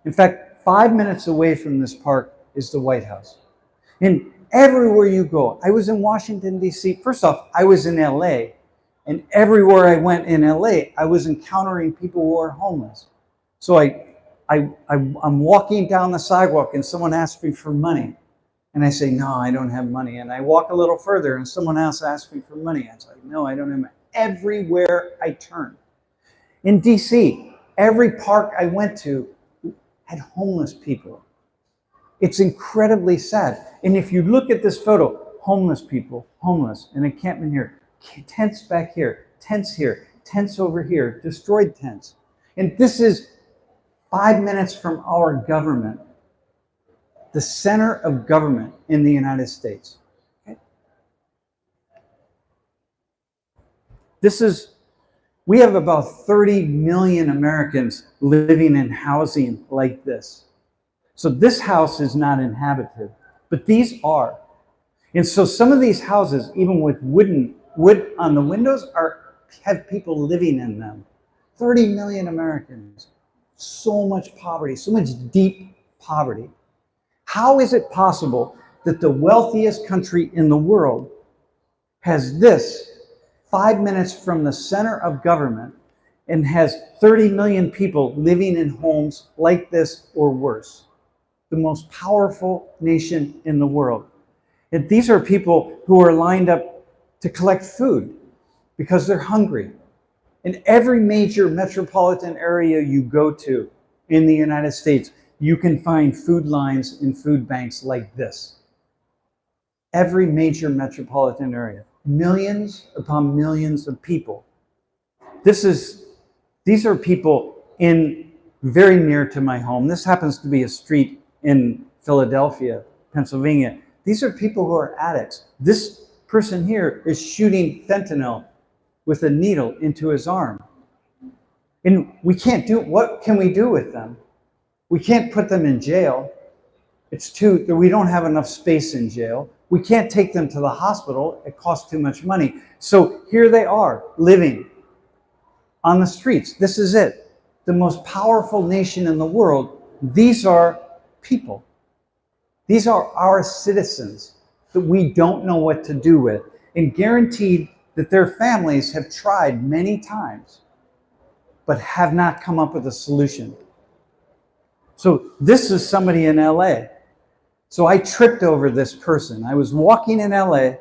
In fact, 5 minutes away from this park is the White House. And everywhere you go, I was in Washington, D.C. First off, I was in L.A., and everywhere I went in L.A., I was encountering people who are homeless. So I'm walking down the sidewalk and someone asks me for money. And I say, no, I don't have money. And I walk a little further and someone else asks me for money. I say, no, I don't have money. Everywhere I turn. In DC, every park I went to had homeless people. It's incredibly sad. And if you look at this photo, homeless people, homeless, an encampment here, tents back here, tents over here, destroyed tents. And this is 5 minutes from our government, the center of government in the United States. Okay? We have about 30 million Americans living in housing like this. So this house is not inhabited, but these are. And so some of these houses, even with wood on the windows, have people living in them. 30 million Americans. So much poverty, so much deep poverty. How is it possible that the wealthiest country in the world has this 5 minutes from the center of government and has 30 million people living in homes like this or worse? The most powerful nation in the world. And these are people who are lined up to collect food because they're hungry. In every major metropolitan area you go to in the United States, you can find food lines and food banks like this. Every major metropolitan area. Millions upon millions of people. These are people very near to my home. This happens to be a street in Philadelphia, Pennsylvania. These are people who are addicts. This person here is shooting fentanyl with a needle into his arm. And what can we do with them? We can't put them in jail. We don't have enough space in jail. We can't take them to the hospital. It costs too much money. So here they are, living on the streets. This is it. The most powerful nation in the world. These are people. These are our citizens that we don't know what to do with, and guaranteed that their families have tried many times, but have not come up with a solution. So this is somebody in LA. So I tripped over this person. I was walking in LA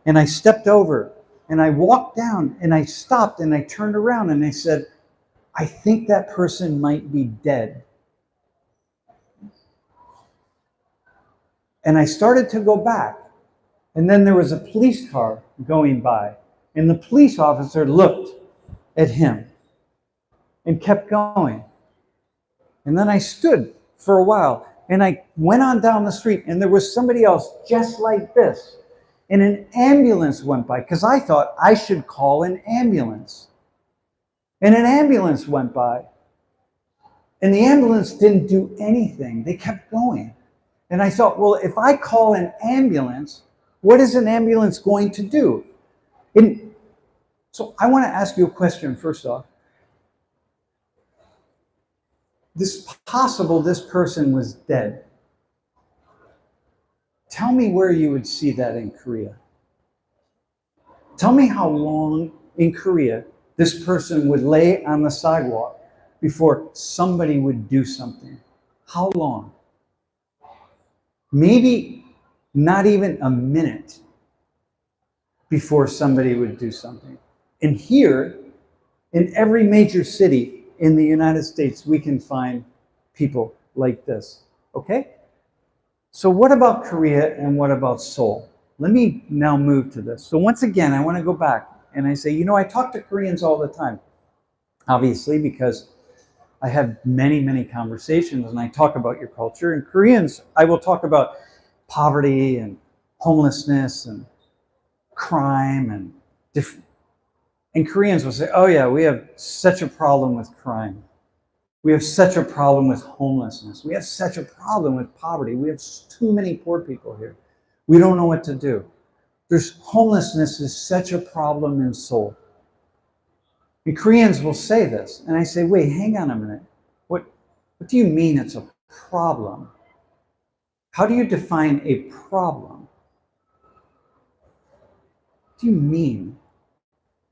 and I stepped over and I walked down and I stopped and I turned around and I said, I think that person might be dead. And I started to go back. And then there was a police car going by. And the police officer looked at him and kept going. And then I stood for a while and I went on down the street and there was somebody else just like this. And an ambulance went by because I thought I should call an ambulance. And an ambulance went by. And the ambulance didn't do anything. They kept going. And I thought, well, if I call an ambulance, what is an ambulance going to do? So I want to ask you a question first off. This possible this person was dead. Tell me where you would see that in Korea. Tell me how long in Korea this person would lay on the sidewalk before somebody would do something. How long? Maybe not even a minute before somebody would do something. And here, in every major city in the United States, we can find people like this. Okay? So what about Korea and what about Seoul? Let me now move to this. So once again, I want to go back and I say, I talk to Koreans all the time, obviously, because I have many, many conversations and I talk about your culture. And Koreans, I will talk about poverty and homelessness and crime and different. And Koreans will say, oh yeah, we have such a problem with crime. We have such a problem with homelessness. We have such a problem with poverty. We have too many poor people here. We don't know what to do. Homelessness is such a problem in Seoul. And Koreans will say this. And I say, wait, hang on a minute. What do you mean it's a problem? How do you define a problem? What do you mean?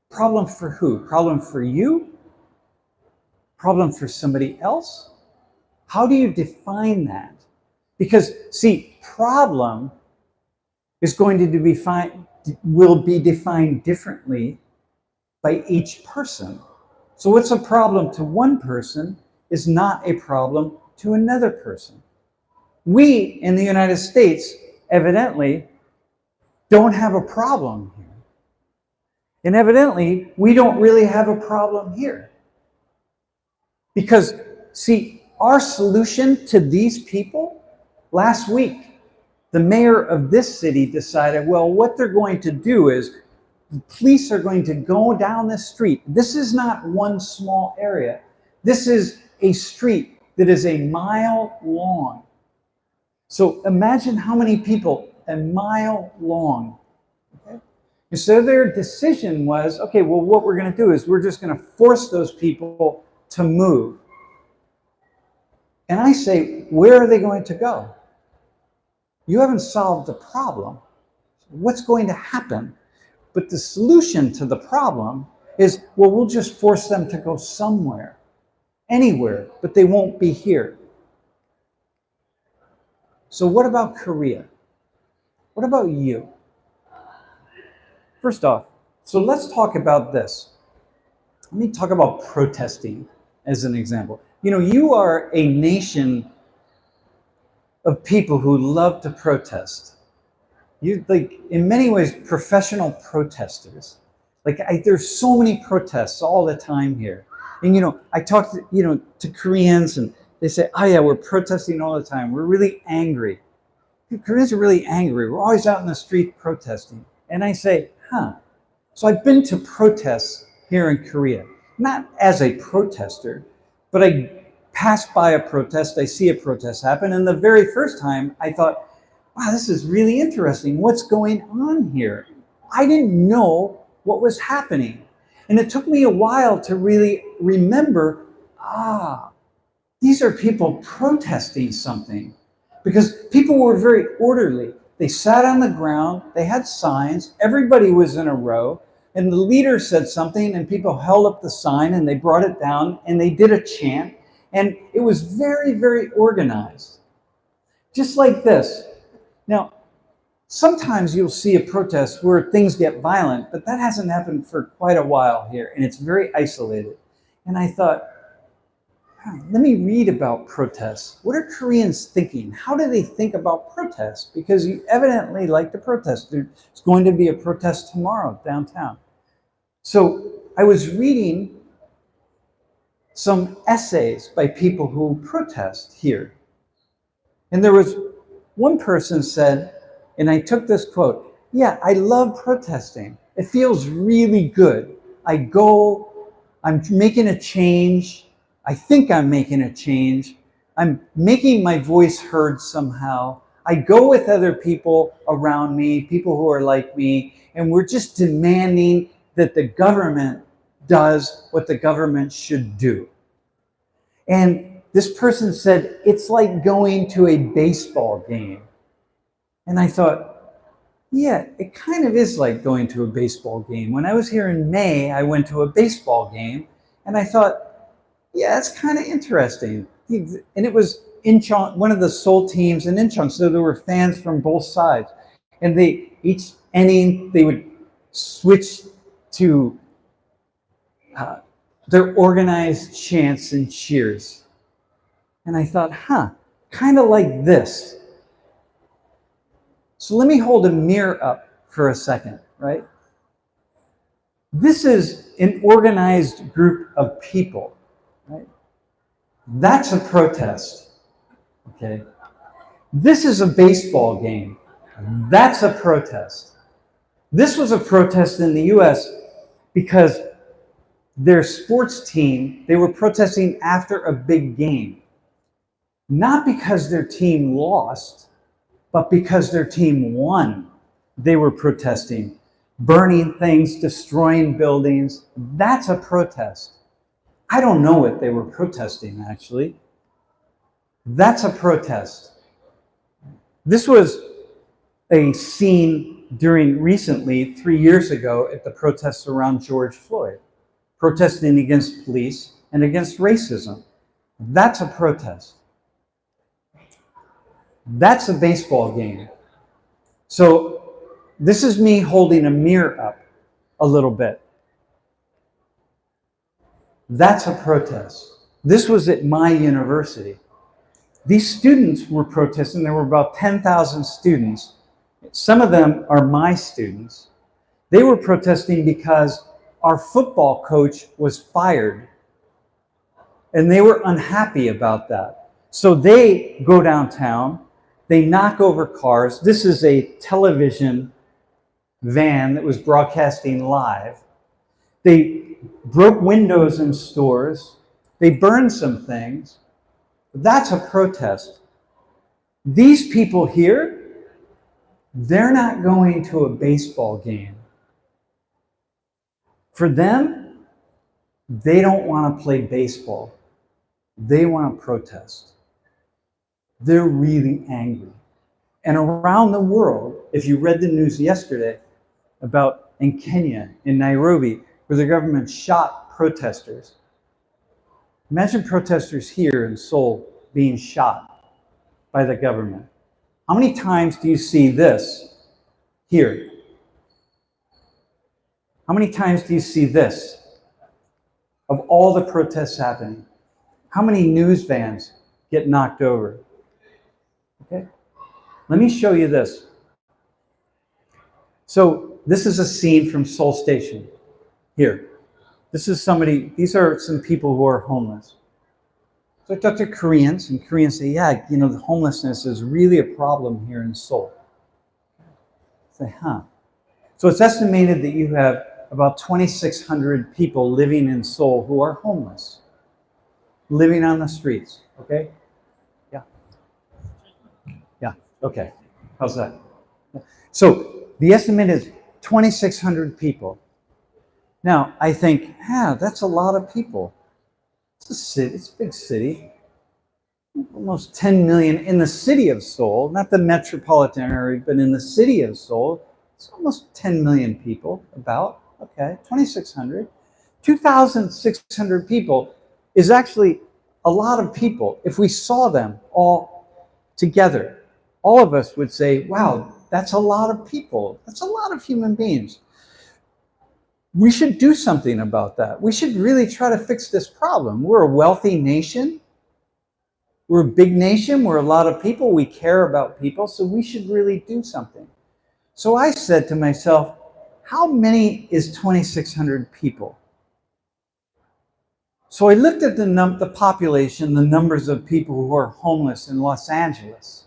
Problem for who? Problem for you? Problem for somebody else? How do you define that? Because, see, problem is going to will be defined differently by each person. So what's a problem to one person is not a problem to another person. We in the United States evidently don't have a problem here. And evidently, we don't really have a problem here. Because, see, our solution to these people, last week, the mayor of this city decided, well, what they're going to do is the police are going to go down the street. This is not one small area. This is a street that is a mile long. So imagine how many people, a mile long. Okay? And so their decision was, okay, well, what we're going to do is we're just going to force those people to move. And I say, where are they going to go? You haven't solved the problem. What's going to happen? But the solution to the problem is, well, we'll just force them to go somewhere, anywhere, but they won't be here. So what about Korea? What about you? First off, so let's talk about this. Let me talk about protesting as an example. You are a nation of people who love to protest. You in many ways, professional protesters. There's so many protests all the time here. And I talk to Koreans and they say, oh yeah, we're protesting all the time. We're really angry. Koreans are really angry. We're always out in the street protesting. And I say, So I've been to protests here in Korea, not as a protester, but I pass by a protest, I see a protest happen. And the very first time I thought, wow, this is really interesting. What's going on here? I didn't know what was happening. And it took me a while to really remember, these are people protesting something. Because people were very orderly. They sat on the ground, they had signs, everybody was in a row, and the leader said something and people held up the sign and they brought it down and they did a chant. And it was very, very organized. Just like this. Now, sometimes you'll see a protest where things get violent, but that hasn't happened for quite a while here, and it's very isolated. And I thought, let me read about protests. What are Koreans thinking? How do they think about protests? Because you evidently like to protest. There's going to be a protest tomorrow downtown. So I was reading some essays by people who protest here. And there was one person said, and I took this quote, yeah, I love protesting. It feels really good. I go, I'm making a change. I think I'm making a change. I'm making my voice heard somehow. I go with other people around me, people who are like me, and we're just demanding that the government does what the government should do. And this person said, it's like going to a baseball game. And I thought, yeah, it kind of is like going to a baseball game. When I was here in May, I went to a baseball game, and I thought, yeah, that's kind of interesting. And it was Incheon, one of the Seoul teams in Incheon, so there were fans from both sides. And each inning, they would switch to their organized chants and cheers. And I thought, kind of like this. So let me hold a mirror up for a second, right? This is an organized group of people, right? That's a protest, okay? This is a baseball game. That's a protest. This was a protest in the US because their sports team, they were protesting after a big game. Not because their team lost, but because their team won. They were protesting, burning things, destroying buildings. That's a protest. I don't know what they were protesting, actually. That's a protest. This was a scene recently, 3 years ago, at the protests around George Floyd, protesting against police and against racism. That's a protest. That's a baseball game. So this is me holding a mirror up a little bit. That's a protest. This was at my university. These students were protesting. There were about 10,000 students. Some of them are my students. They were protesting because our football coach was fired. And they were unhappy about that. So they go downtown. They knock over cars. This is a television van that was broadcasting live. They broke windows in stores. They burned some things. That's a protest. These people here, they're not going to a baseball game. For them, they don't want to play baseball. They want to protest. They're really angry. And around the world, if you read the news yesterday about in Kenya, in Nairobi, where the government shot protesters. Imagine protesters here in Seoul being shot by the government. How many times do you see this here? How many times do you see this of all the protests happening? How many news vans get knocked over? Okay, let me show you this. So this is a scene from Seoul Station here. This is somebody, these are some people who are homeless. So I talk to Koreans, and Koreans say, yeah, you know, the homelessness is really a problem here in Seoul. I say, So it's estimated that you have about 2,600 people living in Seoul who are homeless, living on the streets, okay? Yeah, okay. How's that? So the estimate is 2,600 people. Now, I think, that's a lot of people. It's a city, it's a big city. Almost 10 million in the city of Seoul, not the metropolitan area, but in the city of Seoul, it's almost 10 million people, about, okay, 2,600. 2,600 people is actually a lot of people. If we saw them all together, all of us would say, wow, that's a lot of people. That's a lot of human beings. We should do something about that. We should really try to fix this problem. We're a wealthy nation. We're a big nation. We're a lot of people. We care about people, so we should really do something. So I said to myself, how many is 2,600 people? So I looked at the population, the numbers of people who are homeless in Los Angeles.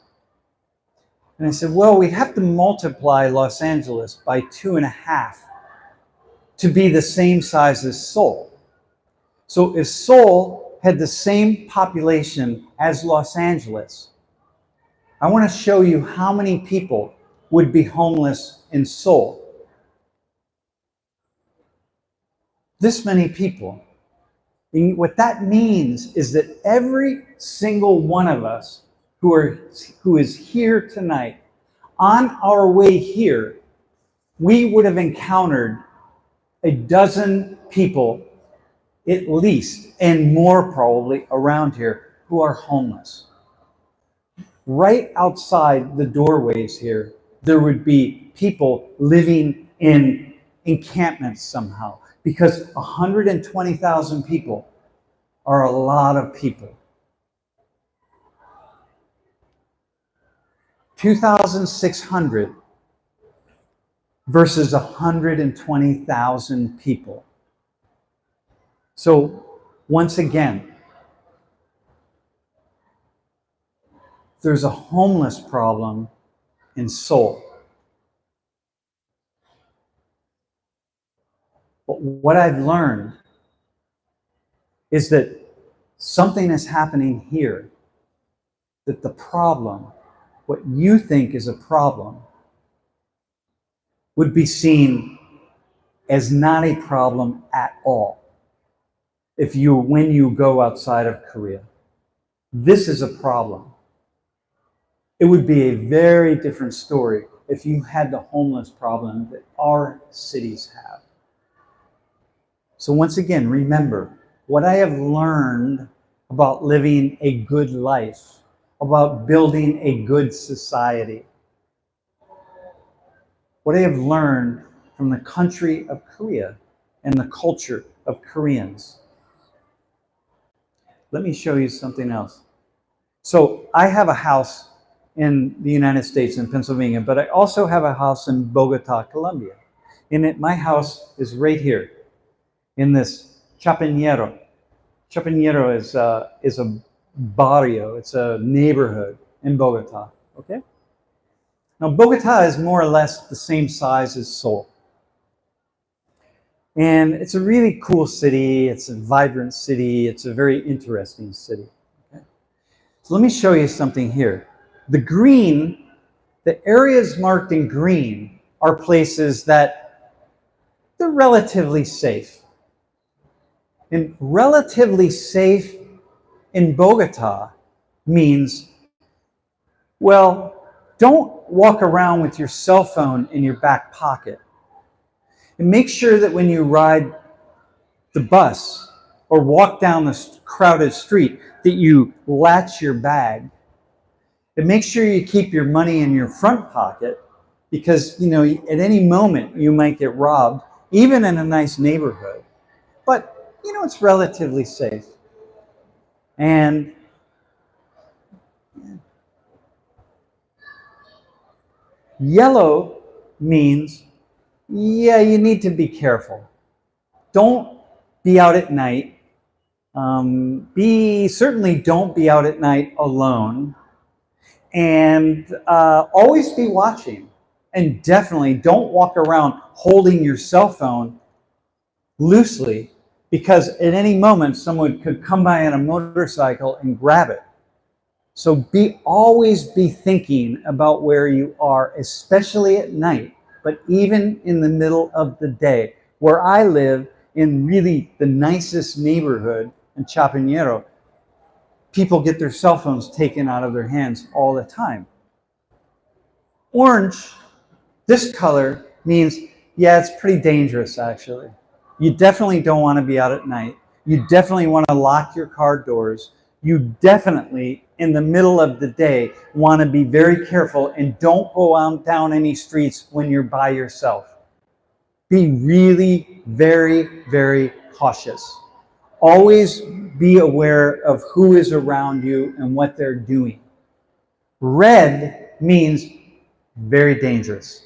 And I said, well, we'd have to multiply Los Angeles by 2.5 to be the same size as Seoul. So if Seoul had the same population as Los Angeles, I want to show you how many people would be homeless in Seoul. This many people. And what that means is that every single one of us who is here tonight, on our way here, we would have encountered a dozen people at least, and more probably around here, who are homeless. Right outside the doorways here, there would be people living in encampments somehow, because 120,000 people are a lot of people. 2,600 versus 120,000 people. So once again, there's a homeless problem in Seoul. But what I've learned is that something is happening here, that the problem, what you think is a problem, would be seen as not a problem at all when you go outside of Korea. This is a problem. It would be a very different story if you had the homeless problem that our cities have. So once again, remember, what I have learned about living a good life, about building a good society, what I have learned from the country of Korea and the culture of Koreans. Let me show you something else. So I have a house in the United States in Pennsylvania, but I also have a house in Bogota, Colombia. My house is right here in this Chapinero. Chapinero is a barrio, it's a neighborhood in Bogota, okay? Now Bogota is more or less the same size as Seoul. And it's a really cool city, it's a vibrant city, it's a very interesting city. Okay? So let me show you something here. The areas marked in green are places that they're relatively safe. And relatively safe in Bogota means, well, don't walk around with your cell phone in your back pocket. And make sure that when you ride the bus or walk down the crowded street that you latch your bag. And make sure you keep your money in your front pocket, because at any moment you might get robbed, even in a nice neighborhood. But it's relatively safe. And yellow means, yeah, you need to be careful. Don't be out at night. Certainly don't be out at night alone. And always be watching. And definitely don't walk around holding your cell phone loosely, because at any moment someone could come by on a motorcycle and grab it. So always be thinking about where you are, especially at night, but even in the middle of the day. Where I live, in really the nicest neighborhood in Chapinero, people get their cell phones taken out of their hands all the time. Orange, this color, means, yeah, it's pretty dangerous actually. You definitely don't want to be out at night. You definitely want to lock your car doors. You definitely, in the middle of the day, want to be very careful and don't go down any streets when you're by yourself. Be really very, very cautious. Always be aware of who is around you and what they're doing. Red means very dangerous.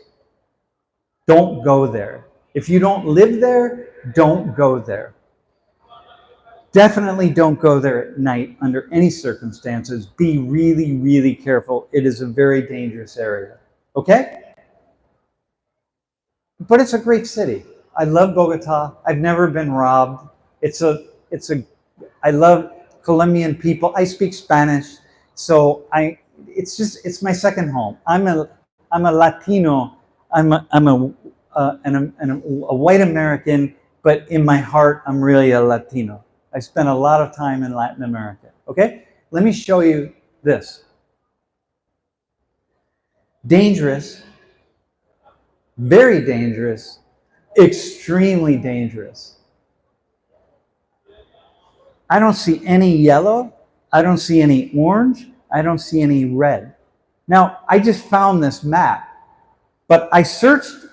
Don't go there. If you don't live there, don't go there. Definitely don't go there at night under any circumstances. Be really, really careful. It is a very dangerous area. Okay? But it's a great city. I love Bogota. I've never been robbed. I love Colombian people. I speak Spanish. So it's my second home. I'm a Latino. I'm a white American, but in my heart, I'm really a Latino. I spent a lot of time in Latin America. Okay, let me show you this. Dangerous, very dangerous, extremely dangerous. I don't see any yellow. I don't see any orange. I don't see any red. Now, I just found this map, but I searched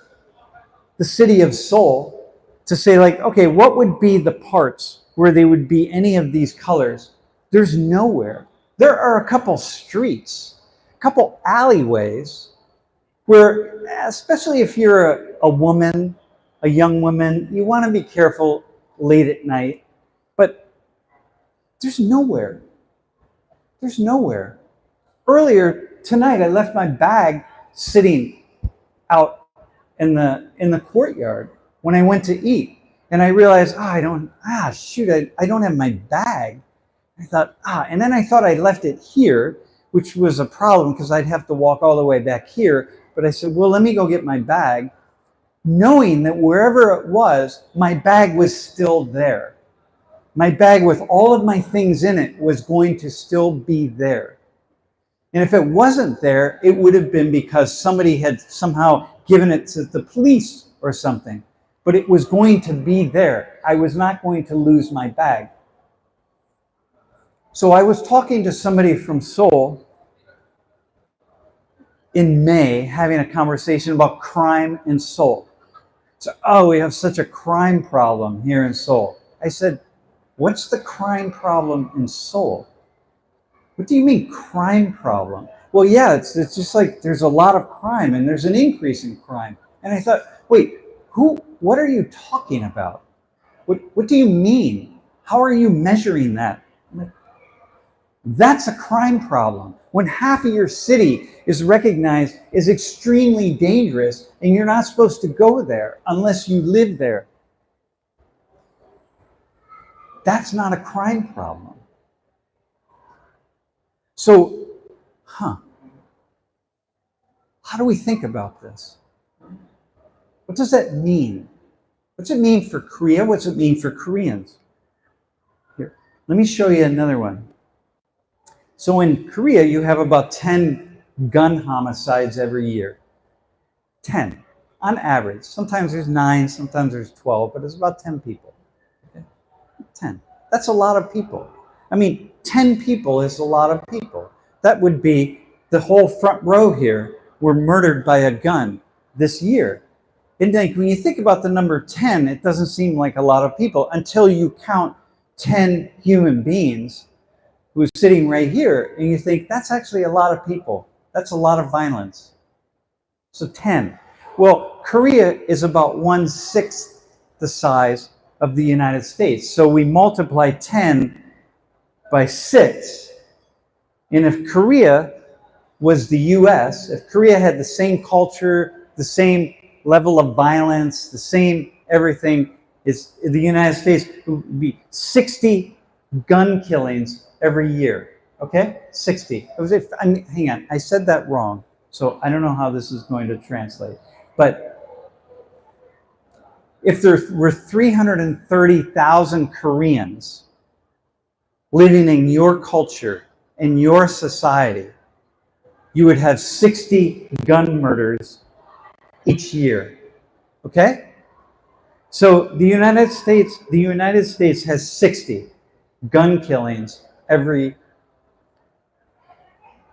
the city of Seoul to say, like, okay, what would be the parts where they would be any of these colors? There's nowhere. There are a couple streets, a couple alleyways where, especially if you're a woman, a young woman, you want to be careful late at night, but there's nowhere. There's nowhere. Earlier tonight, I left my bag sitting out in the courtyard when I went to eat, and I realized, I don't have my bag. I thought, and then I thought I left it here, which was a problem because I'd have to walk all the way back here. But I said, well, let me go get my bag, knowing that wherever it was, my bag was still there. My bag with all of my things in it was going to still be there. And if it wasn't there, it would have been because somebody had somehow given it to the police or something. But it was going to be there. I was not going to lose my bag. So I was talking to somebody from Seoul in May, having a conversation about crime in Seoul. So, we have such a crime problem here in Seoul. I said, what's the crime problem in Seoul? What do you mean crime problem? Well, yeah, it's just like there's a lot of crime and there's an increase in crime. And I thought, wait, what are you talking about? What do you mean? How are you measuring that? That's a crime problem. When half of your city is recognized as extremely dangerous and you're not supposed to go there unless you live there. That's not a crime problem. So, how do we think about this? What does that mean? What's it mean for Korea? What's it mean for Koreans? Here, let me show you another one. So in Korea, you have about 10 gun homicides every year. 10, on average. Sometimes there's 9, sometimes there's 12, but it's about 10 people. Okay? 10. That's a lot of people. I mean, 10 people is a lot of people. That would be the whole front row here were murdered by a gun this year. And like, when you think about the number 10, it doesn't seem like a lot of people until you count 10 human beings who's sitting right here, and you think, that's actually a lot of people. That's a lot of violence. So 10. Well, Korea is about 1/6 the size of the United States. So we multiply 10 by 6. And if Korea was the US, if Korea had the same culture, the same level of violence, the same everything, is the United States, it would be 60 gun killings every year. Okay? 60. Hang on, I said that wrong. So I don't know how this is going to translate. But if there were 330,000 Koreans living in your culture, in your society, you would have 60 gun murders each year. Okay? So the United States has 60 gun killings every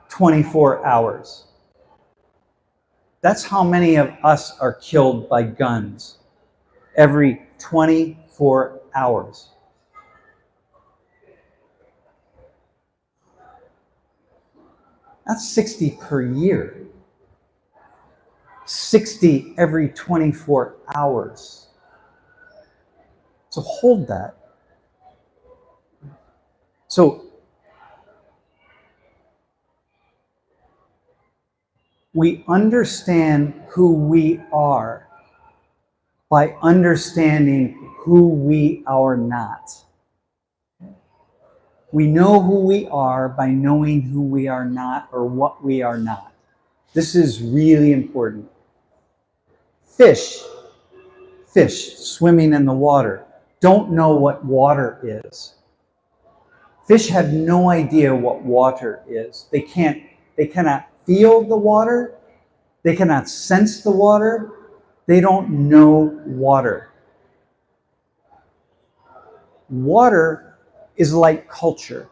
24 hours. That's how many of us are killed by guns every 24 hours. That's 60 per year. 60 every 24 hours. So hold that. So we understand who we are by understanding who we are not. We know who we are by knowing who we are not or what we are not. This is really important. Fish swimming in the water don't know what water is. Fish have no idea what water is. They cannot feel the water. They cannot sense the water. They don't know water. Water is like culture.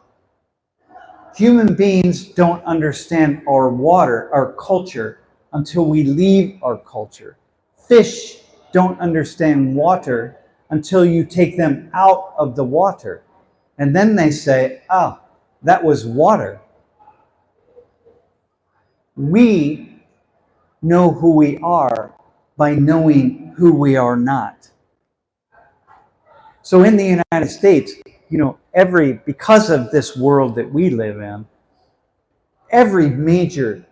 Human beings don't understand our water, our culture, until we leave our culture. Fish don't understand water until you take them out of the water. And then they say, oh, that was water. We know who we are by knowing who we are not. So in the United States, because of this world that we live in, every major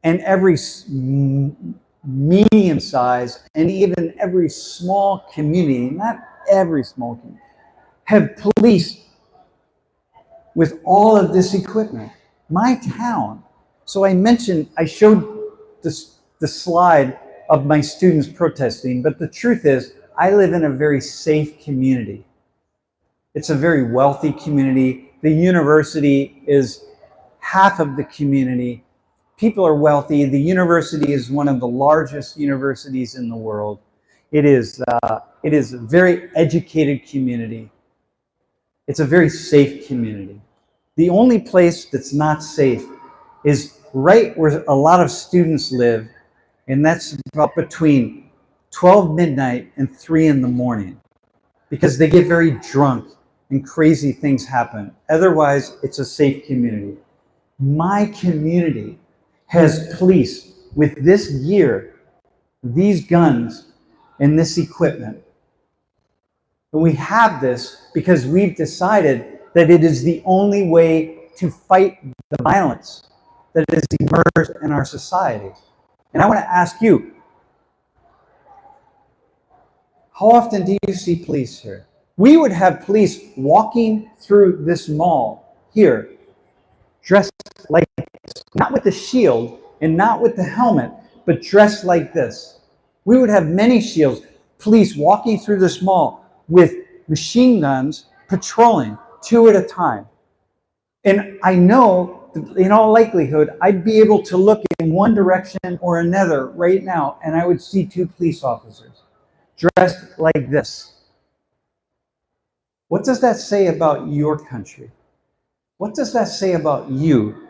and every medium size and even every small community, not every small community, have police with all of this equipment. My town. So I showed the slide of my students protesting, but the truth is, I live in a very safe community. It's a very wealthy community. The university is half of the community. People are wealthy. The university is one of the largest universities in the world. It is a very educated community. It's a very safe community. The only place that's not safe is right where a lot of students live, and that's about between 12 midnight and 3 in the morning, because they get very drunk and crazy things happen. Otherwise, it's a safe community. My community has police with this gear, these guns, and this equipment. And we have this because we've decided that it is the only way to fight the violence that has emerged in our society. And I want to ask you, how often do you see police here? We would have police walking through this mall here, dressed like this, not with the shield and not with the helmet, but dressed like this. We would have many shields, police walking through this mall with machine guns, patrolling 2 at a time. And I know, in all likelihood, I'd be able to look in one direction or another right now, and I would see 2 police officers dressed like this. What does that say about your country? What does that say about you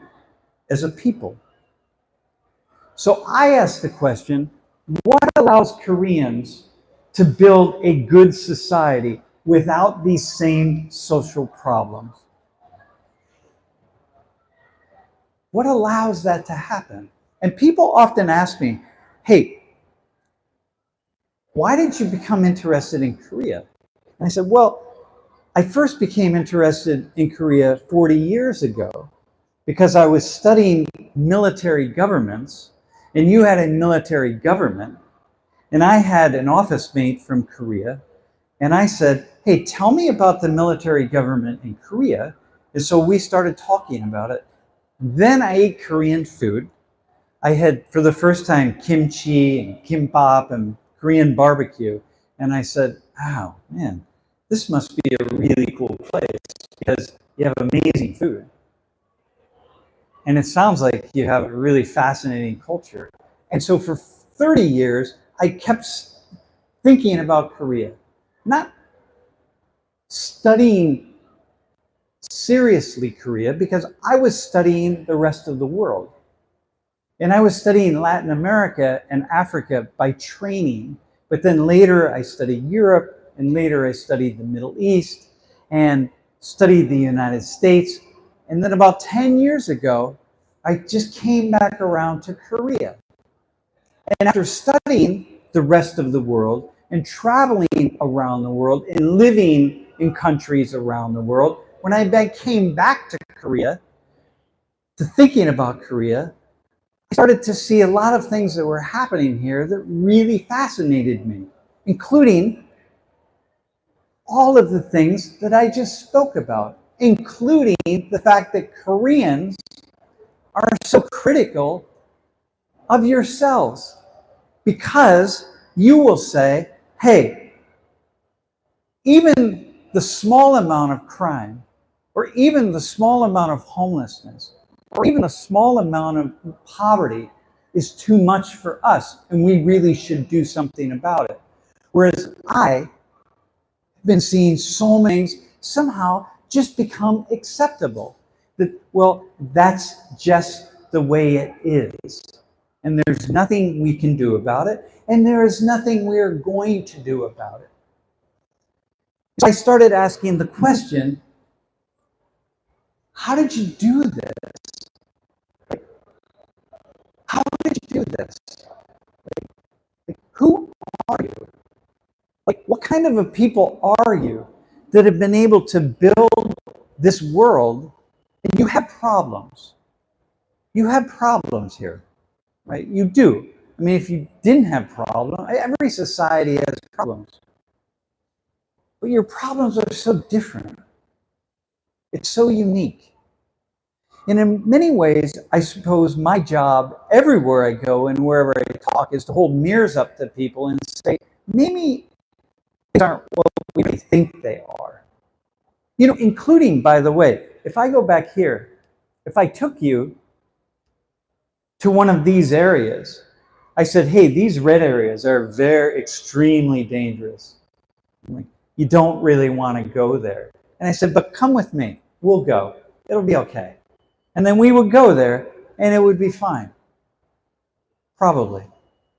as a people? So I ask the question, what allows Koreans to build a good society without these same social problems? What allows that to happen? And people often ask me, hey, why did you become interested in Korea? And I said, well, I first became interested in Korea 40 years ago because I was studying military governments, and you had a military government, and I had an office mate from Korea, and I said, hey, tell me about the military government in Korea. And so we started talking about it. Then I ate Korean food. I had, for the first time, kimchi and kimbap and Korean barbecue. And I said, oh, man, this must be a really cool place because you have amazing food. And it sounds like you have a really fascinating culture. And so for 30 years, I kept thinking about Korea, not studying seriously Korea, because I was studying the rest of the world. And I was studying Latin America and Africa by training. But then later I studied Europe, and later I studied the Middle East and studied the United States. And then about 10 years ago, I just came back around to Korea. And after studying the rest of the world and traveling around the world and living in countries around the world, when I came back to Korea, to thinking about Korea, I started to see a lot of things that were happening here that really fascinated me, including all of the things that I just spoke about. including the fact that Koreans are so critical of yourselves, because you will say, hey, even the small amount of crime, or even the small amount of homelessness, or even a small amount of poverty is too much for us, and we really should do something about it. Whereas I've been seeing so many things somehow just become acceptable. That, well, that's just the way it is. And there's nothing we can do about it, and there is nothing we're going to do about it. So I started asking the question, how did you do this? How did you do this? Who are you? Like, what kind of a people are you that have been able to build this world, and you have problems? You have problems here, right? You do. I mean, if you didn't have problems, every society has problems. But your problems are so different. It's so unique. And in many ways, I suppose my job everywhere I go and wherever I talk is to hold mirrors up to people and say, maybe things aren't what we think they are. You know, including, by the way, if I go back here, if I took you to one of these areas, I said, hey, these red areas are very extremely dangerous. Like, you don't really want to go there. And I said, but come with me. We'll go. It'll be okay. And then we would go there, and it would be fine. Probably.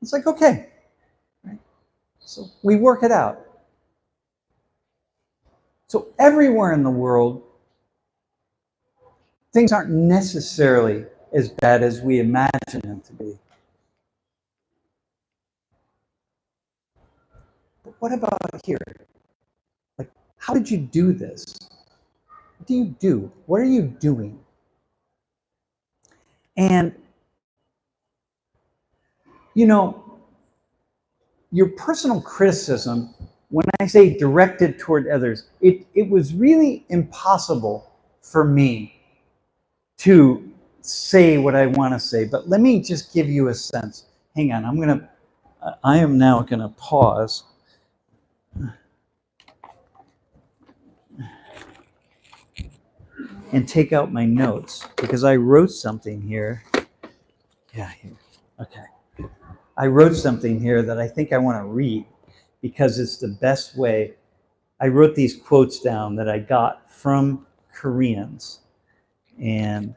It's like, okay. Right? So we work it out. So everywhere in the world, things aren't necessarily as bad as we imagine them to be. But what about here? Like, how did you do this? What do you do? What are you doing? And, you know, your personal criticism, when I say directed toward others, it was really impossible for me to say what I want to say. But let me just give you a sense. Hang on, I am now going to pause. And take out my notes, because I wrote something here. Yeah, here. Okay. I wrote something here that I think I want to read, because it's the best way. I wrote these quotes down that I got from Koreans. And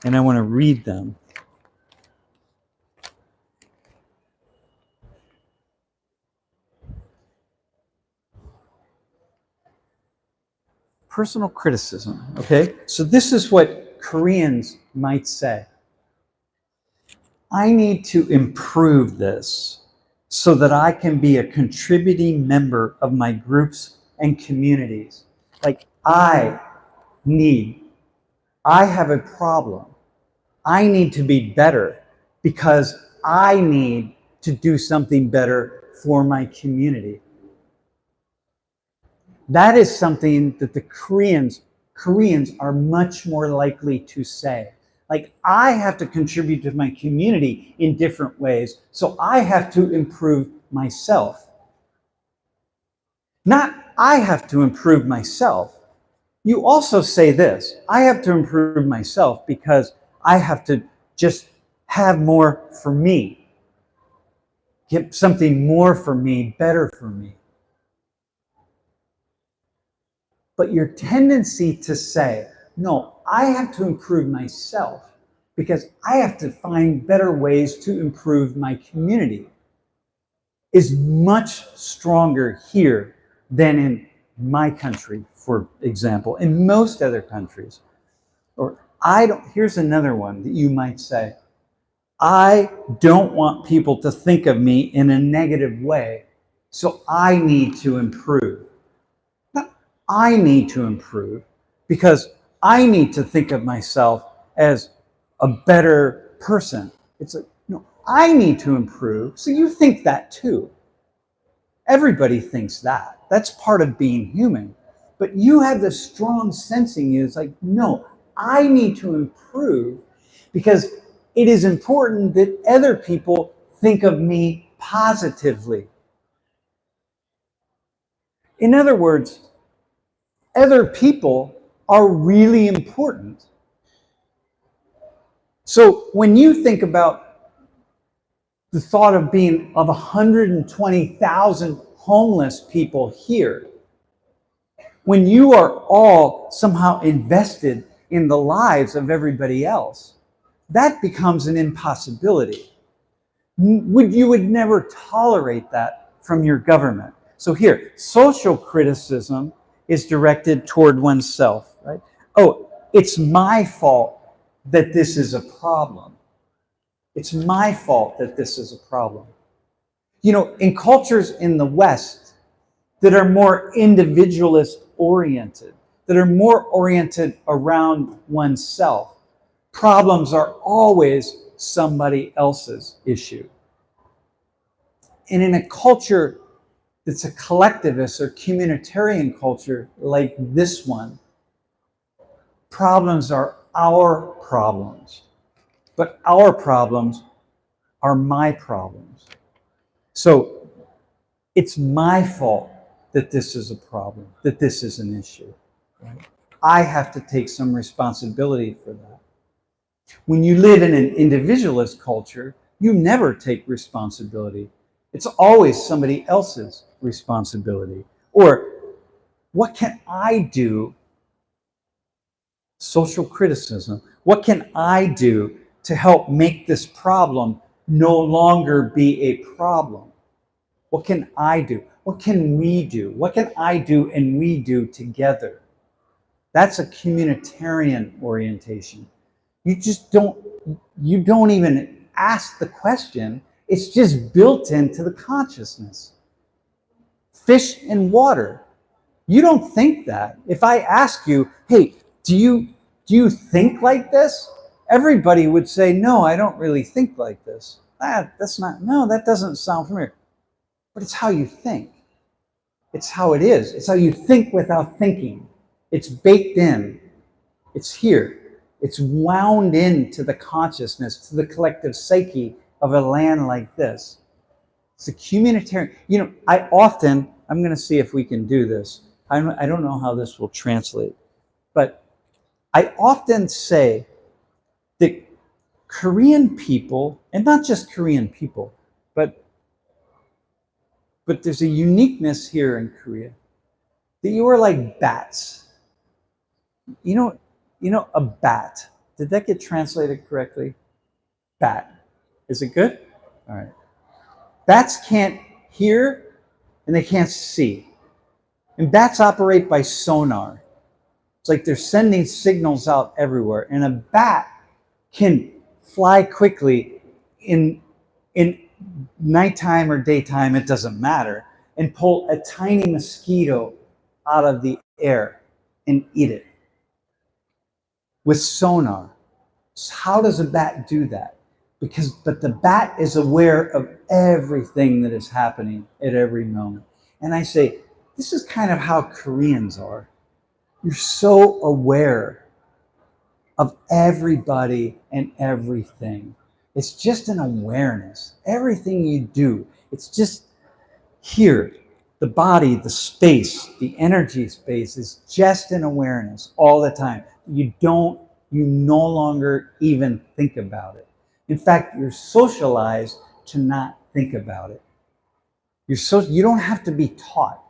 I want to read them. Personal criticism, okay? So this is what Koreans might say. I need to improve this so that I can be a contributing member of my groups and communities. Like, I have a problem. I need to be better because I need to do something better for my community. That is something that the Koreans are much more likely to say. Like, I have to contribute to my community in different ways, so I have to improve myself. Not I have to improve myself. You also say this, I have to improve myself because I have to just have more for me. Get something more for me, better for me. But your tendency to say, no, I have to improve myself because I have to find better ways to improve my community, is much stronger here than in my country, for example, in most other countries. Or here's another one that you might say, I don't want people to think of me in a negative way, so I need to improve. I need to improve because I need to think of myself as a better person. It's like, no, I need to improve, so you think that too. Everybody thinks that. That's part of being human. But you have this strong sensing, it's like, no, I need to improve because it is important that other people think of me positively. In other words, other people are really important. So when you think about the thought of 120,000 homeless people here, when you are all somehow invested in the lives of everybody else, that becomes an impossibility. You would never tolerate that from your government. So here, social criticism is directed toward oneself, right? Oh, it's my fault that this is a problem. It's my fault that this is a problem. You know, in cultures in the West that are more individualist oriented, that are more oriented around oneself, problems are always somebody else's issue. And in a culture that's a collectivist or communitarian culture like this one, problems are our problems. But our problems are my problems. So it's my fault that this is a problem, that this is an issue. Right? I have to take some responsibility for that. When you live in an individualist culture, you never take responsibility. It's always somebody else's responsibility. Or, what can I do? Social criticism. What can I do to help make this problem no longer be a problem? What can I do? What can we do? What can I do and we do together? That's a communitarian orientation. You don't even ask the question. It's just built into the consciousness. Fish and water. You don't think that. If I ask you, hey, do you think like this? Everybody would say, no, I don't really think like this. That doesn't sound familiar. But it's how you think. It's how it is. It's how you think without thinking. It's baked in. It's here. It's wound into the consciousness, to the collective psyche of a land like this. It's a communitarian. You know, I'm going to see if we can do this. I don't know how this will translate. But I often say that Korean people, and not just Korean people, but there's a uniqueness here in Korea, that you are like bats. You know a bat. Did that get translated correctly? Bat. Is it good? All right. Bats can't hear and they can't see. And bats operate by sonar. It's like they're sending signals out everywhere. And a bat can fly quickly in nighttime or daytime, it doesn't matter, and pull a tiny mosquito out of the air and eat it with sonar. So how does a bat do that? But the bat is aware of everything that is happening at every moment. And I say, this is kind of how Koreans are. You're so aware of everybody and everything. It's just an awareness. Everything you do, it's just here. The body, the space, the energy space is just an awareness all the time. You no longer even think about it. In fact, you're socialized to not think about it. You don't have to be taught.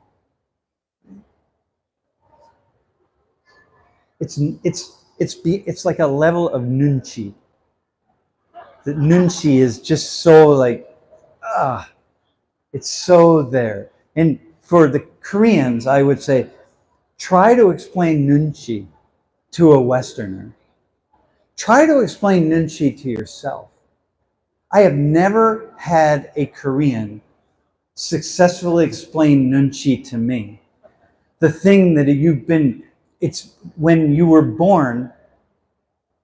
It's like a level of nunchi. The nunchi is just so like, it's so there. And for the Koreans, I would say, try to explain nunchi to a Westerner. Try to explain nunchi to yourself. I have never had a Korean successfully explain nunchi to me. The thing that it's when you were born,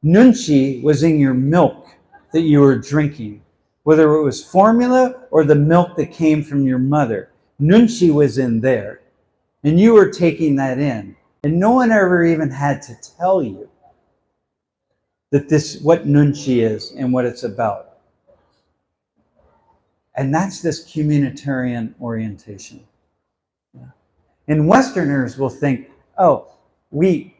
nunchi was in your milk that you were drinking, whether it was formula or the milk that came from your mother. Nunchi was in there, and you were taking that in, and no one ever even had to tell you that what Nunchi is and what it's about. And that's this communitarian orientation. Yeah. And Westerners will think, Nunchi,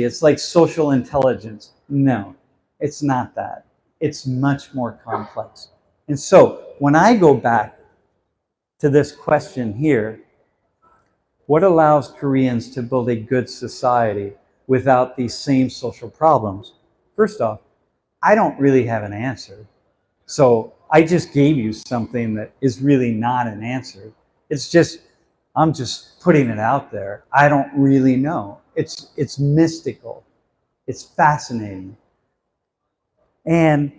it's like social intelligence. No, it's not that. It's much more complex. And so when I go back to this question here, what allows Koreans to build a good society without these same social problems? First off, I don't really have an answer. So I just gave you something that is really not an answer. It's just, I'm just putting it out there. I don't really know. It's mystical. It's fascinating. And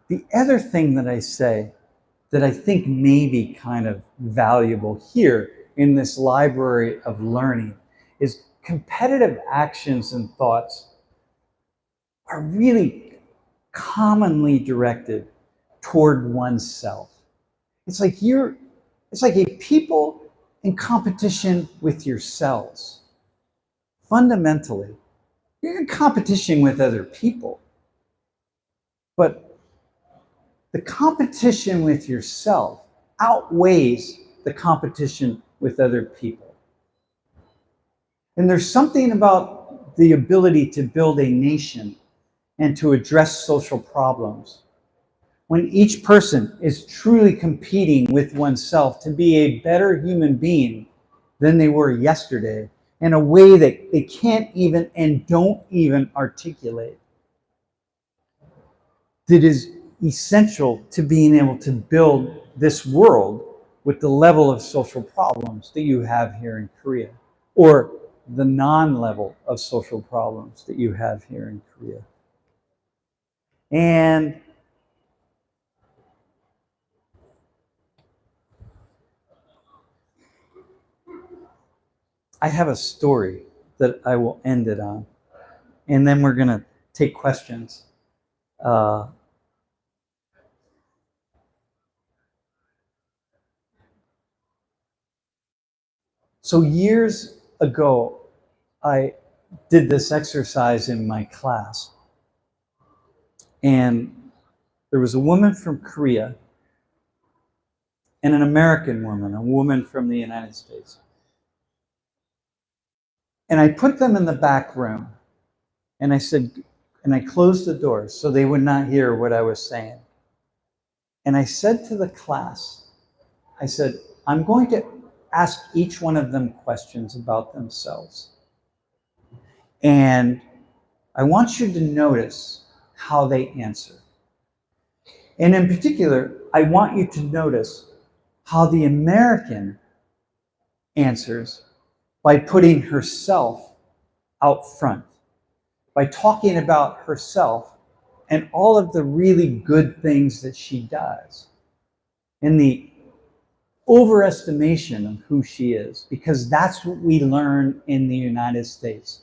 the other thing that I say that I think may be kind of valuable here in this library of learning is competitive actions and thoughts are really commonly directed toward oneself. It's like a people in competition with yourselves. Fundamentally, you're in competition with other people. But the competition with yourself outweighs the competition with other people. And there's something about the ability to build a nation and to address social problems when each person is truly competing with oneself to be a better human being than they were yesterday in a way that they can't even and don't even articulate. That is essential to being able to build this world with the level of social problems that you have here in Korea, or the non-level of social problems that you have here in Korea. And I have a story that I will end it on, and then we're going to take questions. So years ago, I did this exercise in my class, and there was a woman from Korea and an American woman, a woman from the United States. And I put them in the back room, and I said, and I closed the door so they would not hear what I was saying. And I said to the class, I said, I'm going to ask each one of them questions about themselves. And I want you to notice how they answer. And in particular, I want you to notice how the American answers by putting herself out front, by talking about herself and all of the really good things that she does, and the overestimation of who she is, because that's what we learn in the United States.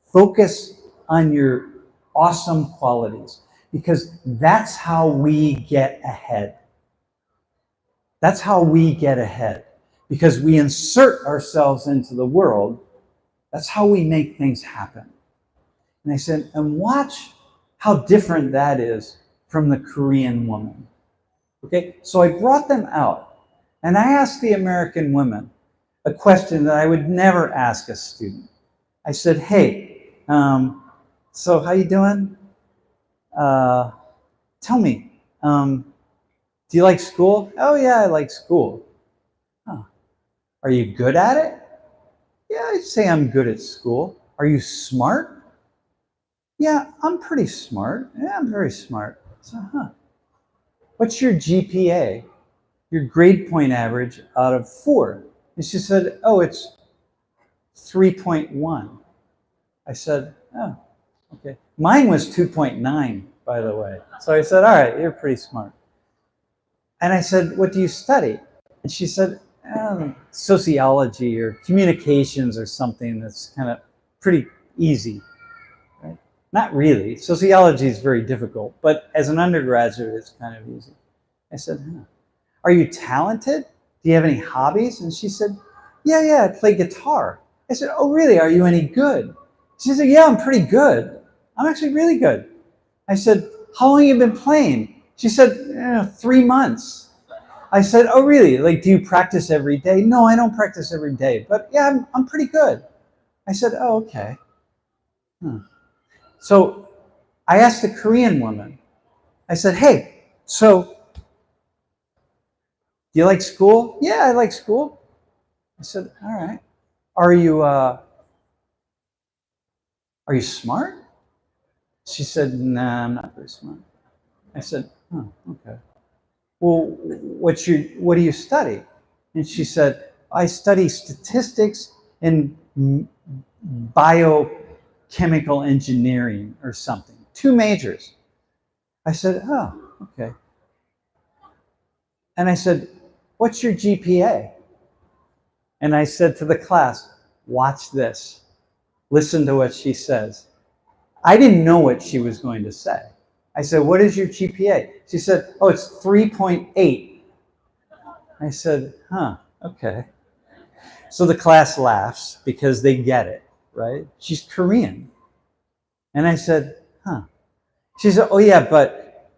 Focus on your awesome qualities, because that's how we get ahead. That's how we get ahead, because we insert ourselves into the world. That's how we make things happen. And I said, and watch how different that is from the Korean woman. Okay, so I brought them out, and I asked the American woman a question that I would never ask a student. I said, hey, so how you doing? Tell me, do you like school? Oh yeah, I like school. Huh. Are you good at it? Yeah, I'd say I'm good at school. Are you smart? Yeah, I'm pretty smart. Yeah, I'm very smart. So, what's your GPA? Your grade point average out of 4. And she said, oh, it's 3.1. I said, oh, okay. Mine was 2.9, by the way. So I said, all right, you're pretty smart. And I said, what do you study? And she said, sociology or communications or something that's kind of pretty easy. Right? Not really. Sociology is very difficult, but as an undergraduate, it's kind of easy. I said, are you talented? Do you have any hobbies? And she said, yeah, I play guitar. I said, oh, really? Are you any good? She said, yeah, I'm pretty good. I'm actually really good. I said, how long have you been playing? She said, 3 months. I said, oh, really? Like, do you practice every day? No, I don't practice every day, but yeah, I'm pretty good. I said, oh, okay. So I asked a Korean woman, I said, hey, so do you like school? Yeah, I like school. I said, all right. Are you smart? She said, nah, I'm not very smart. I said, oh, okay. Well, what do you study? And she said, I study statistics and biochemical engineering or something. 2 majors. I said, oh, okay. And I said, what's your GPA? And I said to the class, watch this. Listen to what she says. I didn't know what she was going to say. I said, what is your GPA? She said, oh, it's 3.8. I said, okay. So the class laughs because they get it, right? She's Korean. And I said, She said, oh yeah, but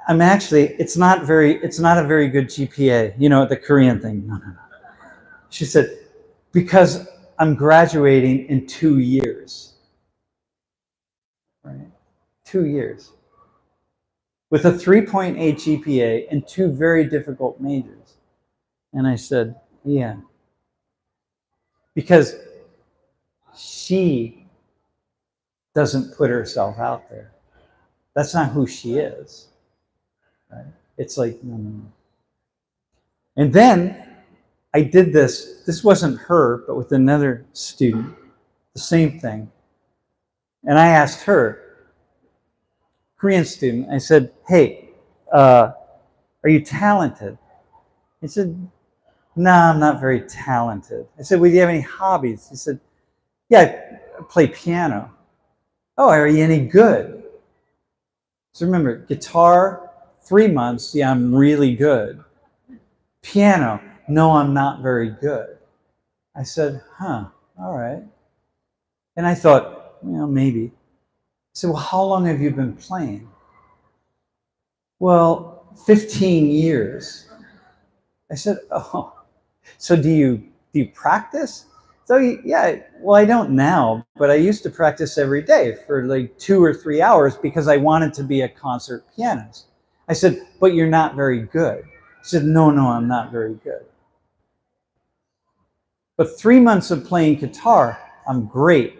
it's not a very good GPA, the Korean thing. No. She said, because I'm graduating in 2 years. Right? 2 years. With a 3.8 GPA and 2 very difficult majors. And I said, yeah. Because she doesn't put herself out there. That's not who she is. Right? It's like, no. And then I did this wasn't her, but with another student, the same thing. And I asked her, Korean student, I said, hey, are you talented? He said, no, I'm not very talented. I said, well, do you have any hobbies? He said, yeah, I play piano. Oh, are you any good? So remember, guitar, 3 months, yeah, I'm really good. Piano, no, I'm not very good. I said, all right. And I thought, well, maybe. I said, well, how long have you been playing? Well, 15 years. I said, oh, so do you practice? So yeah, well, I don't now, but I used to practice every day for like 2 or 3 hours because I wanted to be a concert pianist. I said, but you're not very good. He said, no, I'm not very good. But 3 months of playing guitar, I'm great.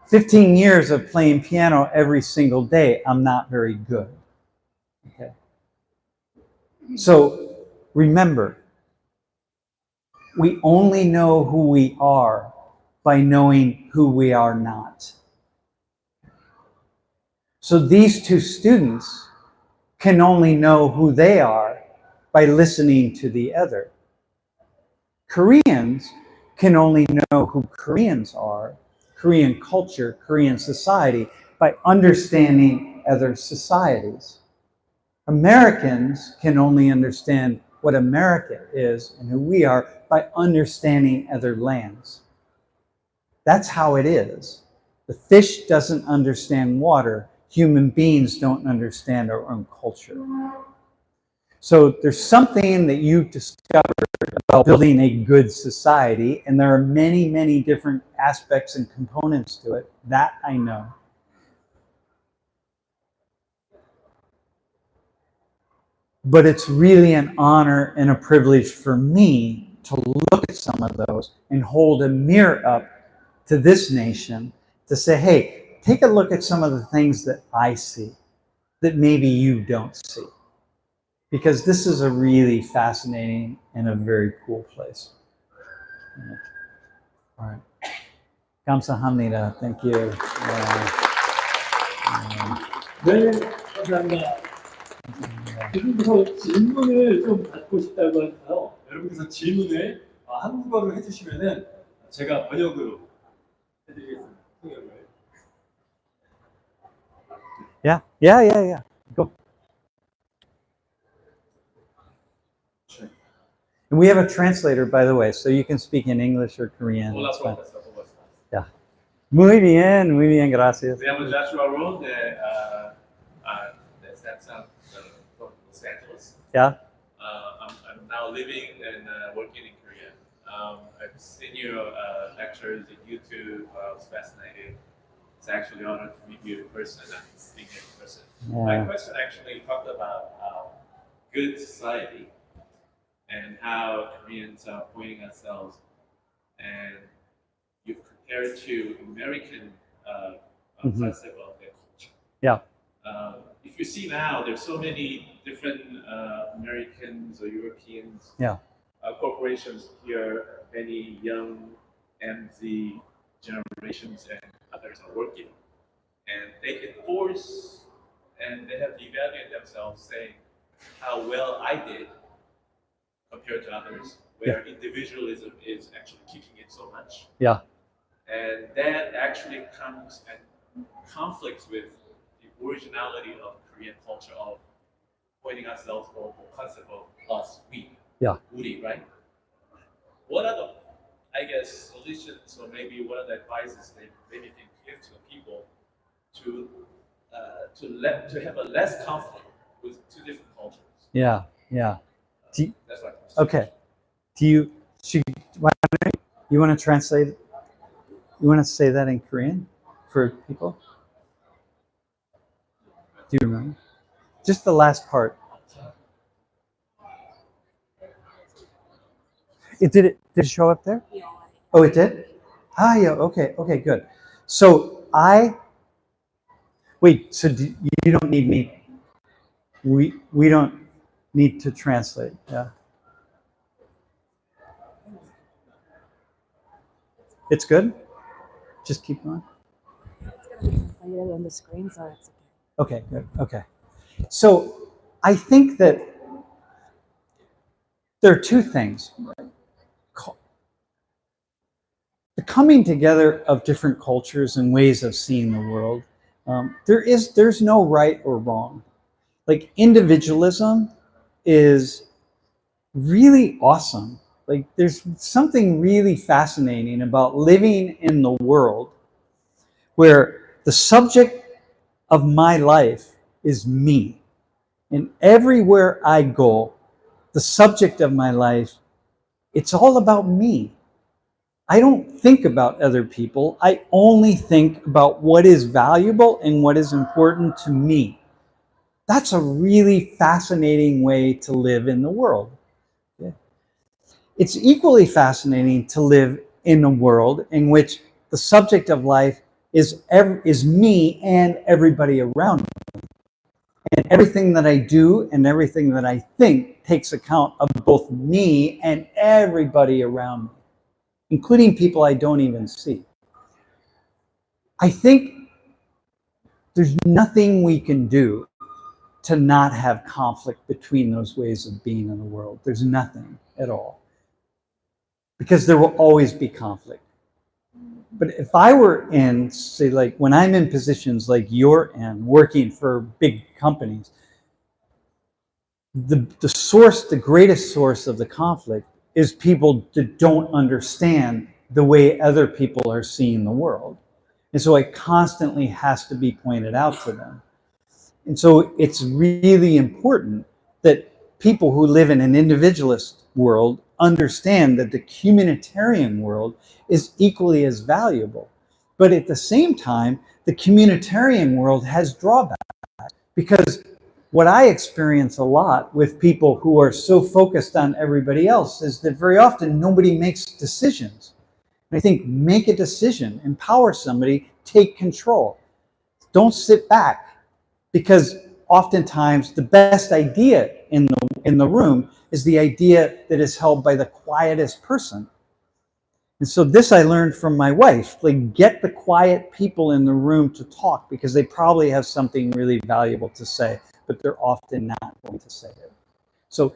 15 years of playing piano every single day, I'm not very good. Okay. So remember, we only know who we are by knowing who we are not. So these 2 students can only know who they are by listening to the other. Koreans can only know who Koreans are, Korean culture, Korean society, by understanding other societies. Americans can only understand what America is and who we are by understanding other lands. That's how it is. The fish doesn't understand water. Human beings don't understand our own culture. So there's something that you've discovered about building a good society, and there are many, many different aspects and components to it. That I know. But it's really an honor and a privilege for me to look at some of those and hold a mirror up to this nation to say, hey, take a look at some of the things that I see that maybe you don't see. Because this is a really fascinating and a very cool place. All right. 감사합니다. Thank you.
네, 감사합니다. 지금부터 질문을 좀 받고 싶다고 하는데요. 여러분께서 질문을 한국어로 해주시면은 제가 번역으로 해드리겠습니다. 통역을.
Yeah. Go. And we have a translator, by the way, so you can speak in English or Korean.
Hola,
It's fine.
profesor, ¿cómo estás?
Yeah. Muy bien, gracias.
Me llamo Joshua Roll de from Los Angeles.
Yeah.
I'm now living and working in Korea. I've seen your lectures on YouTube. I was fascinated. It's actually an honor to meet you in person and speak in person.
Yeah.
My question actually talked about good society and how Koreans are pointing ourselves, and you've compared to American concept of their culture.
Yeah.
If you see now, there's so many different Americans or Europeans corporations here, many young MZ generations and others are working, and they enforce and they have devalued themselves, saying how well I did compared to others, where individualism is actually kicking in so much.
Yeah.
And that actually comes and conflicts with the originality of Korean culture of pointing ourselves or the concept of us, we.
Yeah.
Uri, right? What are the, I guess, solutions or maybe what are the advices that maybe can give to the people to have a less conflict with two different cultures?
Yeah.
That's my question.
Okay. You want to translate? You want to say that in Korean for people? Do you remember? Just the last part. Did it show up there? Oh, it did? Yeah, okay, good. So so you don't need me. We don't need to translate, yeah. It's good? Just keep going.
It's going to be translated on the screen, so it's
okay. Okay, good. Okay. So I think that there are two things. The coming together of different cultures and ways of seeing the world. There's no right or wrong. Like individualism is really awesome. Like there's something really fascinating about living in the world where the subject of my life is me. And everywhere I go, the subject of my life, it's all about me. I don't think about other people. I only think about what is valuable and what is important to me. That's a really fascinating way to live in the world. Yeah. It's equally fascinating to live in a world in which the subject of life is me and everybody around me. And everything that I do and everything that I think takes account of both me and everybody around me, including people I don't even see. I think there's nothing we can do to not have conflict between those ways of being in the world. There's nothing at all. Because there will always be conflict. But if I were in, say, like when I'm in positions like you're in, working for big companies, the greatest source of the conflict is people that don't understand the way other people are seeing the world. And so it constantly has to be pointed out to them. And so it's really important that people who live in an individualist world understand that the communitarian world is equally as valuable. But at the same time, the communitarian world has drawbacks. Because what I experience a lot with people who are so focused on everybody else is that very often nobody makes decisions. And I think make a decision, empower somebody, take control. Don't sit back. Because oftentimes the best idea in the room is the idea that is held by the quietest person. And so this I learned from my wife, like get the quiet people in the room to talk because they probably have something really valuable to say, but they're often not going to say it. So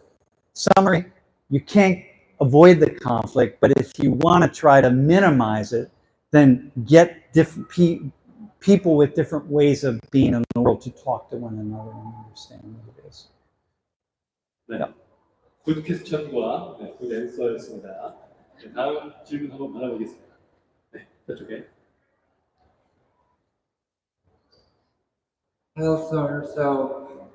summary, you can't avoid the conflict, but if you want to try to minimize it, then get different people with different ways of being in the world to talk to one another and understand what it is.
Yeah.
굿 퀘스천과 굿 앤서였습니다. 네, 다음 질문 한번 받아보겠습니다. 네, 저쪽에.
Hello, sir. So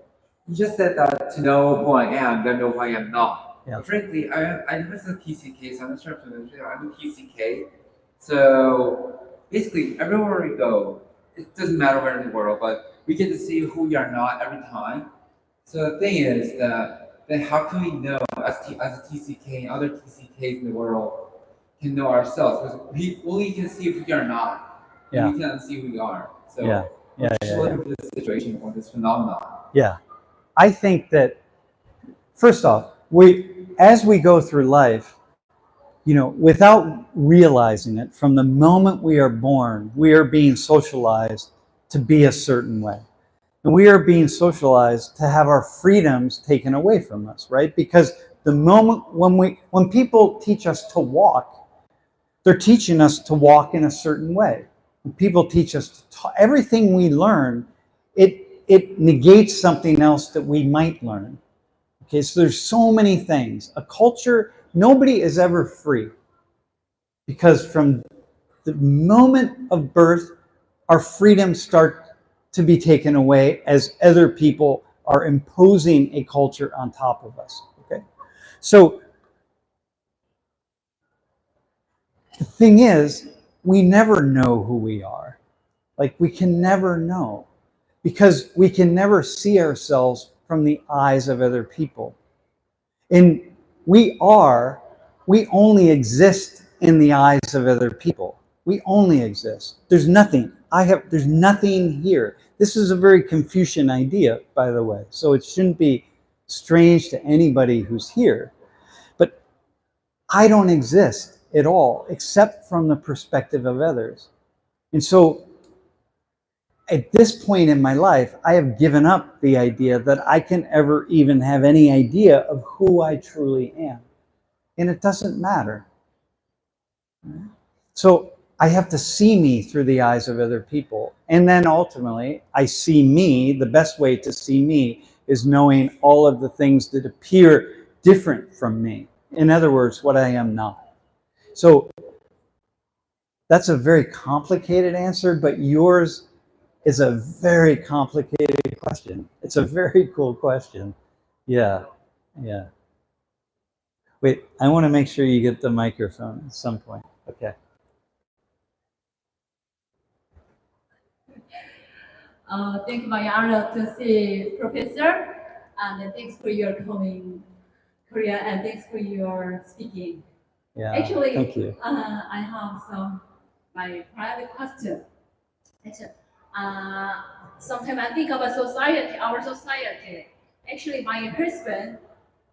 you just said that to know who I am, then know who I am not.
Yeah.
Frankly, I never said TCK, so I'm not sure if I'm a TCK. So basically, everywhere we go, it doesn't matter where in the world, but we get to see who we are not every time. So the thing is that then how can we know as a TCK and other TCKs in the world can know ourselves? Because we only can see who we are not.
Yeah.
We can't see who we are. So
Yeah.
look at this situation or this phenomenon.
Yeah. I think that, first off, as we go through life, without realizing it, from the moment we are born, we are being socialized to be a certain way. And we are being socialized to have our freedoms taken away from us, right? Because the moment when people teach us to walk, they're teaching us to walk in a certain way. When people teach us to talk, everything we learn, it negates something else that we might learn. Okay, so there's so many things. A culture, nobody is ever free. Because from the moment of birth, our freedoms start to be taken away as other people are imposing a culture on top of us. Okay, so the thing is, we never know who we are. Like, we can never know, because we can never see ourselves from the eyes of other people. And we only exist in the eyes of other people. We only exist. There's nothing. There's nothing here. This is a very Confucian idea, by the way, so it shouldn't be strange to anybody who's here. But I don't exist at all, except from the perspective of others. And so at this point in my life, I have given up the idea that I can ever even have any idea of who I truly am. And it doesn't matter. So I have to see me through the eyes of other people. And then ultimately, I see me. The best way to see me is knowing all of the things that appear different from me. In other words, what I am not. So that's a very complicated answer, but yours is a very complicated question. It's a very cool question. Yeah. Wait, I want to make sure you get the microphone at some point. Okay.
Thank you, my honor to see Professor, and thanks for your coming Korea, and thanks for your speaking.
Yeah,
actually,
thank you.
I have my private question. Actually, sometimes I think about society, our society. Actually, my husband,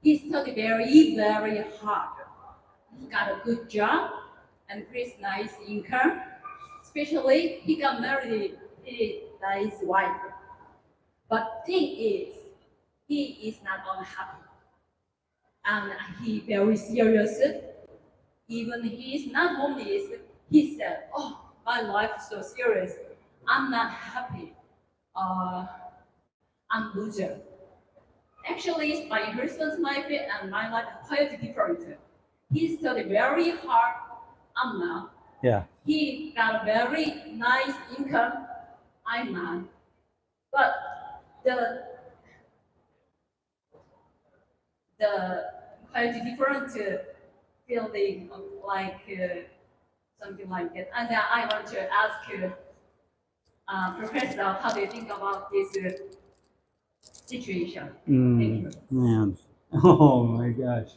he studied very, very hard. He got a good job and pretty nice income. Especially, he got married a nice wife. But thing is, he is not unhappy. And he very serious. Even he is not homeless. He said, "Oh, my life is so serious. I'm not happy. I'm loser." Actually, my husband's life and my life are quite different. He studied very hard. I'm not.
Yeah.
He got a very nice income. I'm not. But the quite different feeling, like something like that. And I want to ask Professor, how do you think about this situation? Thank you.
Man. Oh my gosh.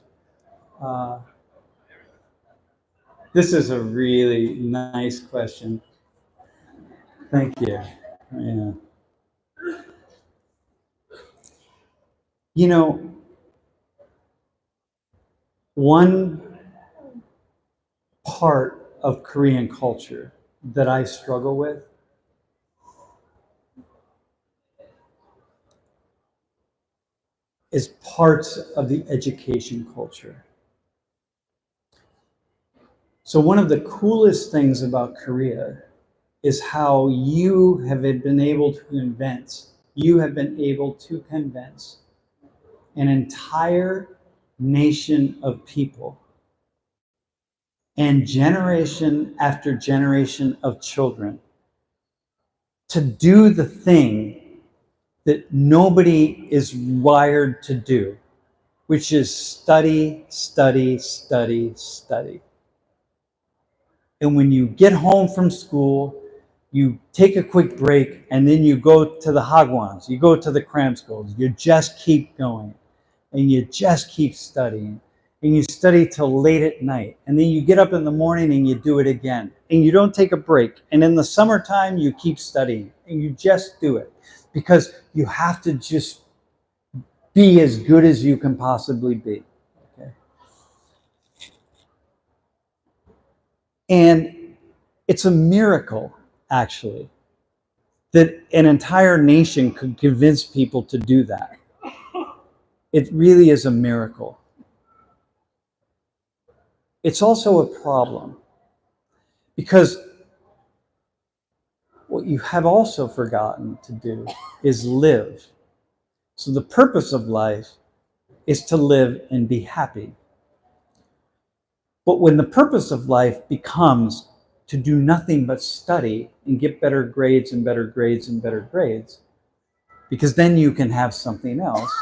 This is a really nice question. Thank you. Yeah. You know, one part of Korean culture that I struggle with is parts of the education culture. So one of the coolest things about Korea is how you have been able to convince an entire nation of people and generation after generation of children to do the thing that nobody is wired to do, which is study, study, study, study. And when you get home from school, you take a quick break and then you go to the hagwons, you go to the cram schools, you just keep going and you just keep studying and you study till late at night. And then you get up in the morning and you do it again and you don't take a break. And in the summertime, you keep studying and you just do it because you have to just be as good as you can possibly be. Okay? And it's a miracle, actually, that an entire nation could convince people to do that. It really is a miracle. It's also a problem because what you have also forgotten to do is live. So the purpose of life is to live and be happy. But when the purpose of life becomes to do nothing but study and get better grades and better grades and better grades, because then you can have something else,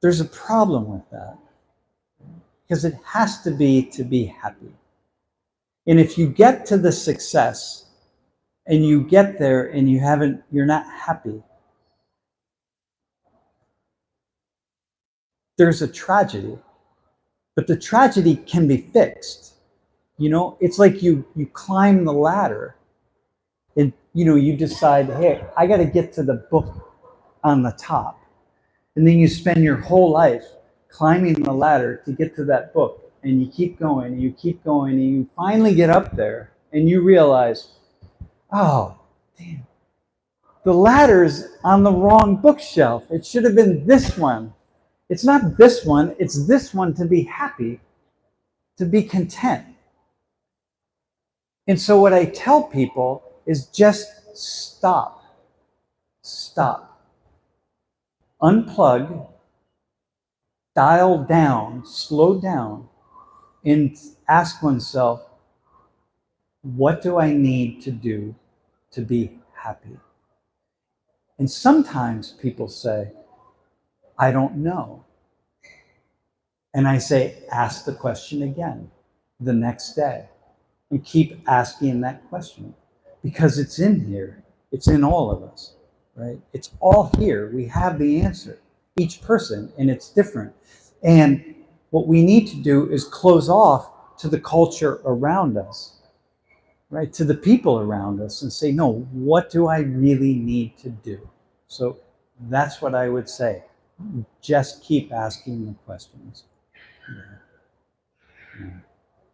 there's a problem with that. Because it has to be happy. And if you get to the success and you get there and you're not happy, there's a tragedy. But the tragedy can be fixed. You know, it's like you climb the ladder and, you decide, hey, I got to get to the book on the top. And then you spend your whole life climbing the ladder to get to that book. And you keep going and you keep going and you finally get up there and you realize, oh, damn, the ladder's on the wrong bookshelf. It should have been this one. It's not this one, it's this one to be happy, to be content. And so what I tell people is just stop. Stop. Unplug, dial down, slow down, and ask oneself, what do I need to do to be happy? And sometimes people say, I don't know. And I say, ask the question again the next day. And keep asking that question. Because it's in here. It's in all of us, right? It's all here. We have the answer. Each person, and it's different. And what we need to do is close off to the culture around us, right? To the people around us and say, no, what do I really need to do? So that's what I would say. Just keep asking the questions. Yeah.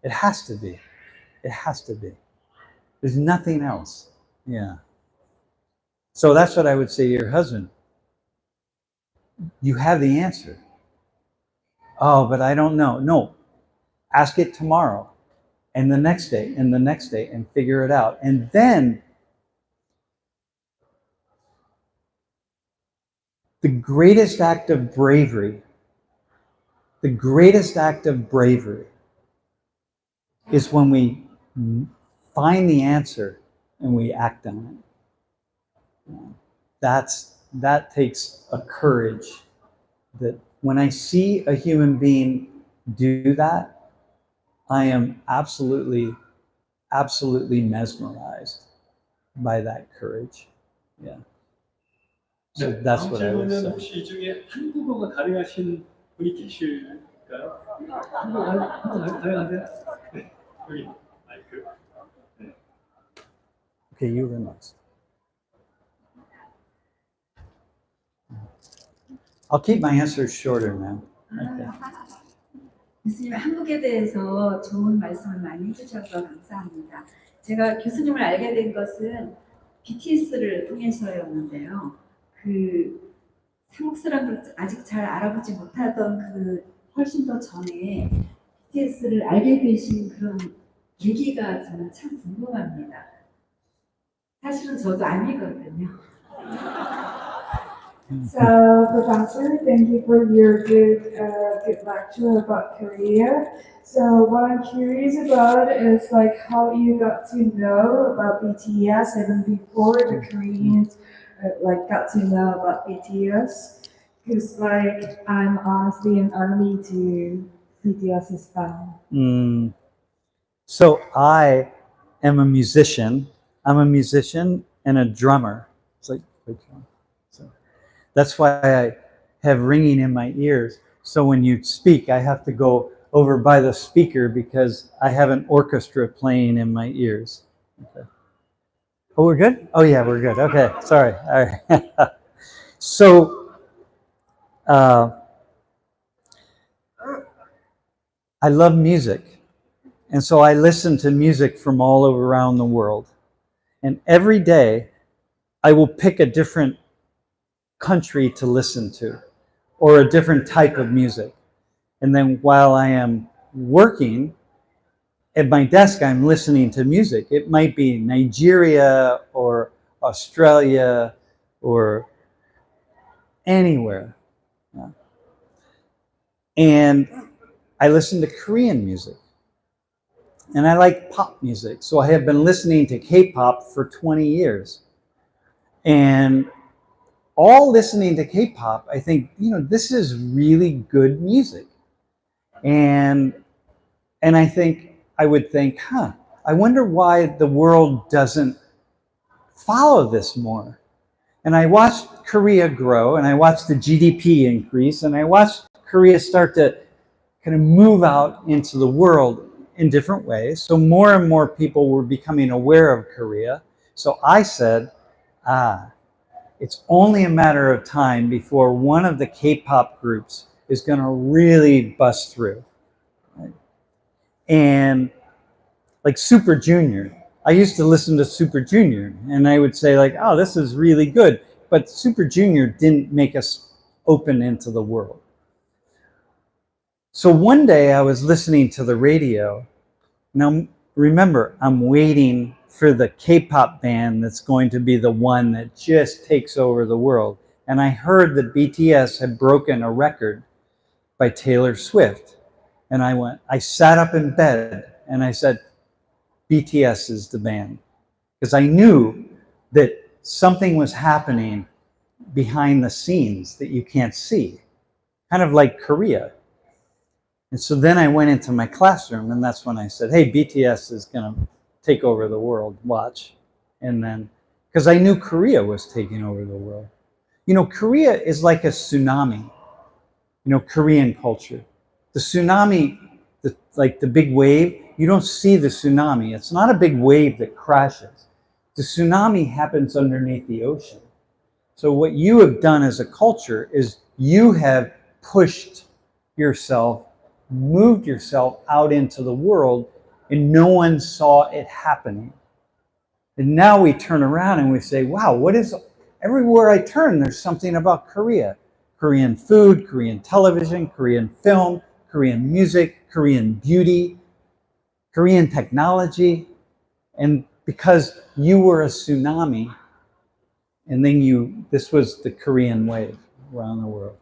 It has to be. It has to be. There's nothing else. Yeah. So that's what I would say to your husband. You have the answer. Oh, but I don't know. No. Ask it tomorrow and the next day and the next day and figure it out. And then the greatest act of bravery is when we find the answer and we act on it. That takes a courage that when I see a human being do that, I am absolutely mesmerized by that courage. Yeah. So that's what I would say.
혹시 이 중에 한국어가 가능하신 분이 계실까요? 한국어 가능하세요? 네, 여기 마이크. 네.
Okay, you were next. I'll keep my answers shorter now. Okay.
교수님, 한국에 대해서 좋은 말씀을 많이 해주셔서 감사합니다. 제가 교수님을 알게 된 것은 BTS를 통해서였는데요. 한국 사람들 아직 잘 알아보지 못하던 훨씬 더 전에 BTS를 알게 되신 그런 계기가 저는 참 궁금합니다. 사실은 저도 아니거든요.
So, Professor, thank you for your good lecture about Korea. So, what I'm curious about is like how you got to know about BTS even before the Koreans like got to know about BTS. Because like I'm honestly an army to BTS's fan.
So I am a musician. I'm a musician and a drummer. It's like so that's why I have ringing in my ears. So when you speak, I have to go over by the speaker because I have an orchestra playing in my ears. Okay. Oh, we're good? Oh yeah, we're good. Okay, sorry. All right. So I love music. And so I listen to music from all over around the world. And every day I will pick a different country to listen to or a different type of music. And then while I am working at my desk, I'm listening to music. It might be Nigeria or Australia or anywhere. Yeah. And I listen to Korean music. And I like pop music. So I have been listening to K-pop for 20 years. And all listening to K-pop, I think, this is really good music. And I would think, I wonder why the world doesn't follow this more. And I watched Korea grow, and I watched the GDP increase, and I watched Korea start to kind of move out into the world in different ways. So more and more people were becoming aware of Korea. So I said, it's only a matter of time before one of the K-pop groups is going to really bust through. Right? And like Super Junior, I used to listen to Super Junior, and I would say like, oh, this is really good. But Super Junior didn't make us open into the world. So one day I was listening to the radio. Now, remember, I'm waiting for the K-pop band that's going to be the one that just takes over the world. And I heard that BTS had broken a record by Taylor Swift. And I sat up in bed and I said, BTS is the band. Because I knew that something was happening behind the scenes that you can't see. Kind of like Korea. And so then I went into my classroom, and that's when I said, hey, BTS is going to take over the world, watch. And then, because I knew Korea was taking over the world. Korea is like a tsunami, Korean culture. The tsunami, like the big wave, you don't see the tsunami. It's not a big wave that crashes. The tsunami happens underneath the ocean. So what you have done as a culture is you have pushed yourself, moved yourself out into the world, and no one saw it happening. And now we turn around and we say, wow, everywhere I turn, there's something about Korea. Korean food, Korean television, Korean film, Korean music, Korean beauty, Korean technology. And because you were a tsunami, and then this was the Korean wave around the world.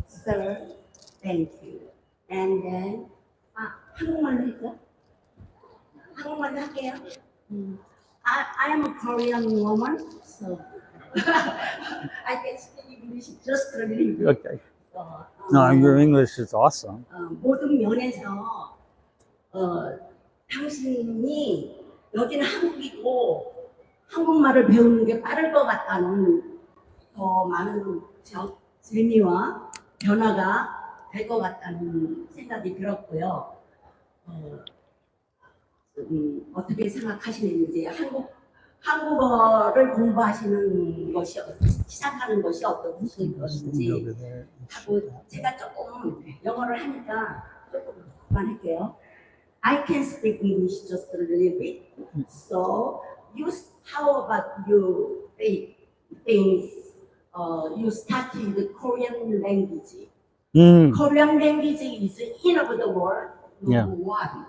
Sir, thank you. And then, 한국말로 할까? 한국말로 할게요. I am a Korean woman, so I can speak English just a little bit.
Okay. No, your English is awesome.
모든 면에서 당신이 여기는 한국이고 한국말을 배우는 게 빠를 것 같다는 더 많은 재미와 변화가 될 것 같다는 생각이 들었고요. 어떻게 생각하시는지 한국어를 공부하시는 것이 시작하는 것이 어떤 것인지 하고 제가 조금 영어를 하니까 조금만 할게요. I can speak English just a little bit. So how about you things? You started the Korean language. Korean language is in of the world number one.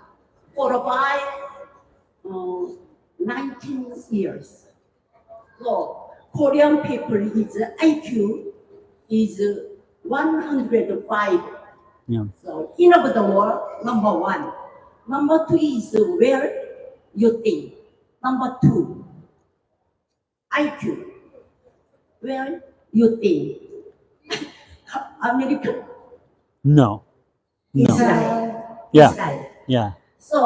For about 19 years. So Korean people is IQ is 105.
Yeah.
So in of the world, number one. Number two is where you think. Number two, IQ. Where you think. American?
No. No.
Israel.
Yeah.
Israel.
Yeah.
So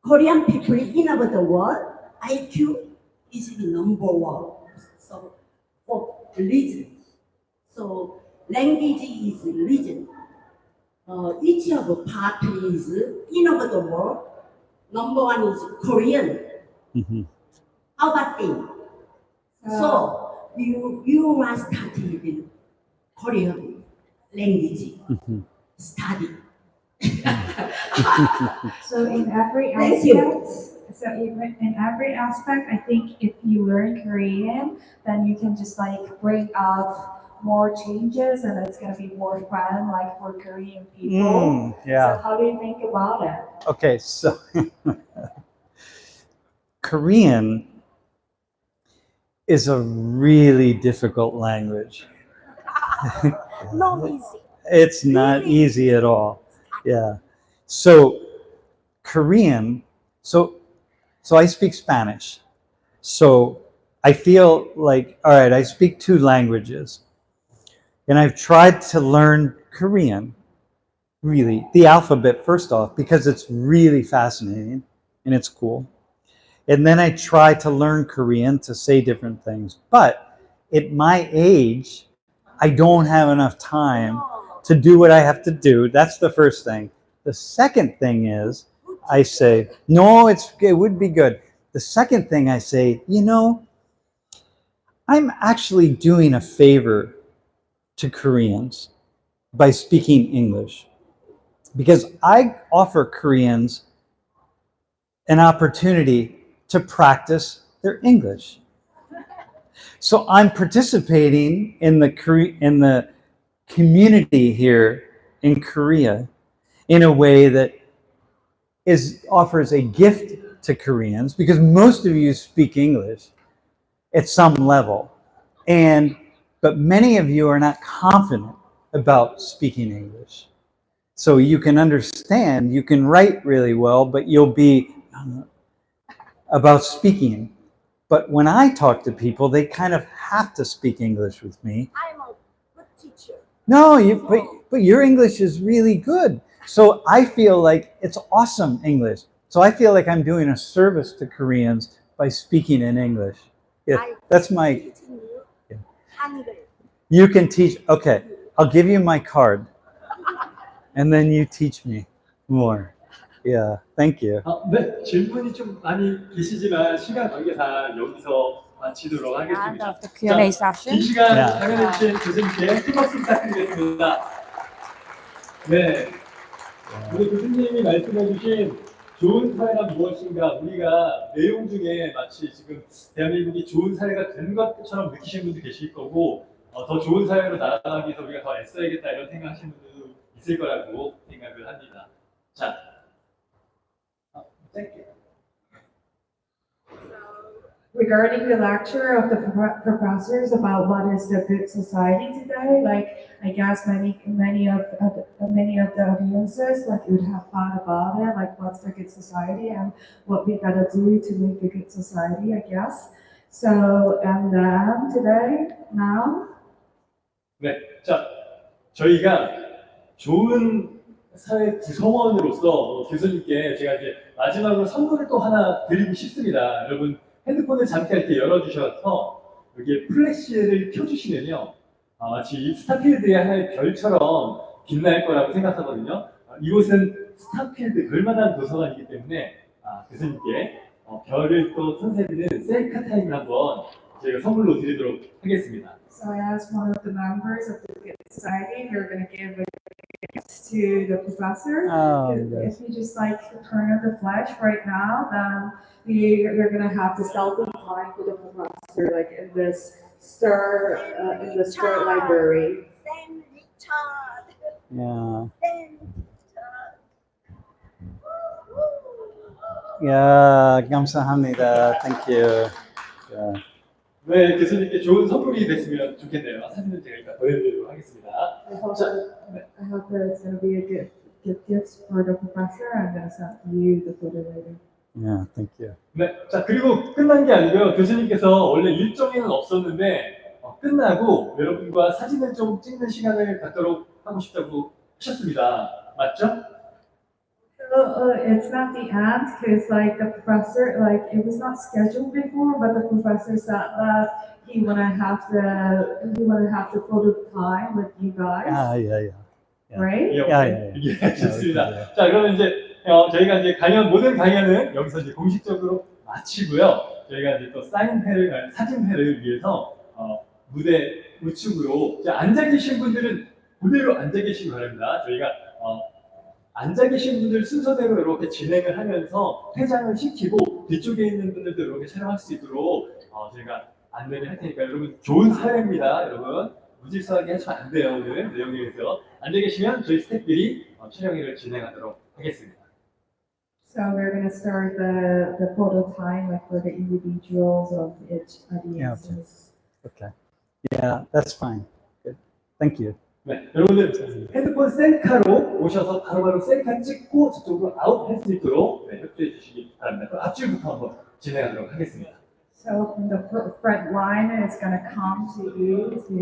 Korean people in of the world, IQ is the number one. So for religion. So language is religion. Each of the parties in of the world, number one is Korean.
Mm-hmm.
How about them? So you must study Korean language study.
So in every
Thank you.
aspect, so in every aspect, I think if you learn Korean, then you can just like bring up more changes, and it's gonna be more fun, like for Korean people.
Yeah.
So how do you think about it?
Okay, so Korean is a really difficult language.
Not easy.
It's not easy at all. Yeah. So Korean, so I speak Spanish. So I feel like, all right, I speak two languages. And I've tried to learn Korean, really, the alphabet first off, because it's really fascinating and it's cool. And then I try to learn Korean to say different things. But at my age, I don't have enough time to do what I have to do. That's the first thing. The second thing is, I say, no, it would be good. The second thing I say, you know, I'm actually doing a favor to Koreans by speaking English, because I offer Koreans an opportunity to practice their English. So I'm participating in the community here in Korea in a way that offers a gift to Koreans, because most of you speak English at some level, but many of you are not confident about speaking English. So you can understand, you can write really well, but you'll be about speaking. But when I talk to people, they kind of have to speak English with me.
I'm a good teacher.
No, but your English is really good. So I feel like it's awesome English. So I feel like I'm doing a service to Koreans by speaking in English. Yeah, that's my. Yeah. You can teach. Okay, I'll give you my card, and then you teach me more. Yeah, thank you.
네, 질문이 좀 많이 계시지만 시간 관계상 여기서 마치도록 하겠습니다.
The Q&A session.
긴 시간 참여해주신 교수님께 큰 박수 부탁드리겠습니다. 네, 우리 교수님이 말씀해주신 좋은 사회란 무엇인가, 우리가 내용 중에 마치 지금 대한민국이 좋은 사회가 된 것처럼 느끼시는 분도 계실 거고, 더 좋은 사회로 나아가기 위해서 우리가 더 애써야겠다 이런 생각하시는 분도 있을 거라고 생각을 합니다. 자, thank you.
Regarding the lecture of the professors about what is the good society today, like I guess many of the audiences like would have thought about it, like what's the good society and what we gotta do to make a good society, I guess. So and then today now.
네, 자 저희가 좋은 사회 구성원으로서 교수님께 제가 이제 마지막으로 선물을 또 하나 드리고 싶습니다. 여러분 핸드폰을 잠깐 이렇게 열어주셔서 여기에 플래시를 켜주시면요, 마치 스타필드의 하나의 별처럼 빛날 거라고 생각하거든요. 이곳은 스타필드 별만한 도서관이기 때문에 교수님께 별을 또 선사해드리는 셀카 타임을 한번 저희가 선물로 드리도록 하겠습니다.
So as one of the members of the Good Society, we're going to give a gift to the professor. If you just like turn on the flash right now, then we're going to have the selfie time for the professor, like in this star library.
Sam Richard.
Yeah. Yeah, 감사합니다. Thank you. Yeah.
네, 교수님께 좋은 선물이 됐으면 좋겠네요. 사진은 제가 일단 보내드리도록 하겠습니다.
I hope that it's going to be a good gift for the professor. I'm going to send you the photo later.
Yeah, thank you.
네, 자 그리고 끝난 게 아니고요. 교수님께서 원래 일정에는 없었는데 끝나고 여러분과 사진을 좀 찍는 시간을 갖도록 하고 싶다고 하셨습니다. 맞죠?
It's not the end because like the professor, like it was not scheduled before, but the professor said that he wanna have the photo time with you guys.
Yeah.
Right?
예, 좋습니다. 자, 그러면 이제 저희가 이제 모든 강연은 여기서 이제 공식적으로 마치고요. 저희가 이제 또 사진회를 위해서 무대 우측으로 앉아 계신 분들은 그대로 앉아 계시기 바랍니다. 저희가 앉아 계신 분들 순서대로 이렇게 진행을 하면서 회장을 시키고 뒤쪽에 있는 분들도 이렇게 촬영할 수 있도록 저희가 안내를 할 테니까 여러분 좋은 사회입니다. 여러분 무질서하게 하시면 안 돼요. 오늘 내용에 대해서 앉아 계시면 저희 스태프들이 촬영회를 진행하도록 하겠습니다.
So we're gonna start the photo time like for the individuals of each audiences.
Okay. Yeah, that's fine. Good. Thank you.
네, 여러분들 핸드폰 셀카로 오셔서 바로바로 셀카 찍고 저쪽으로 아웃할 수 있도록 협조해 주시기 바랍니다. 그럼 앞줄부터 한번 진행하도록 하겠습니다.
So from the front line, it's gonna come to you to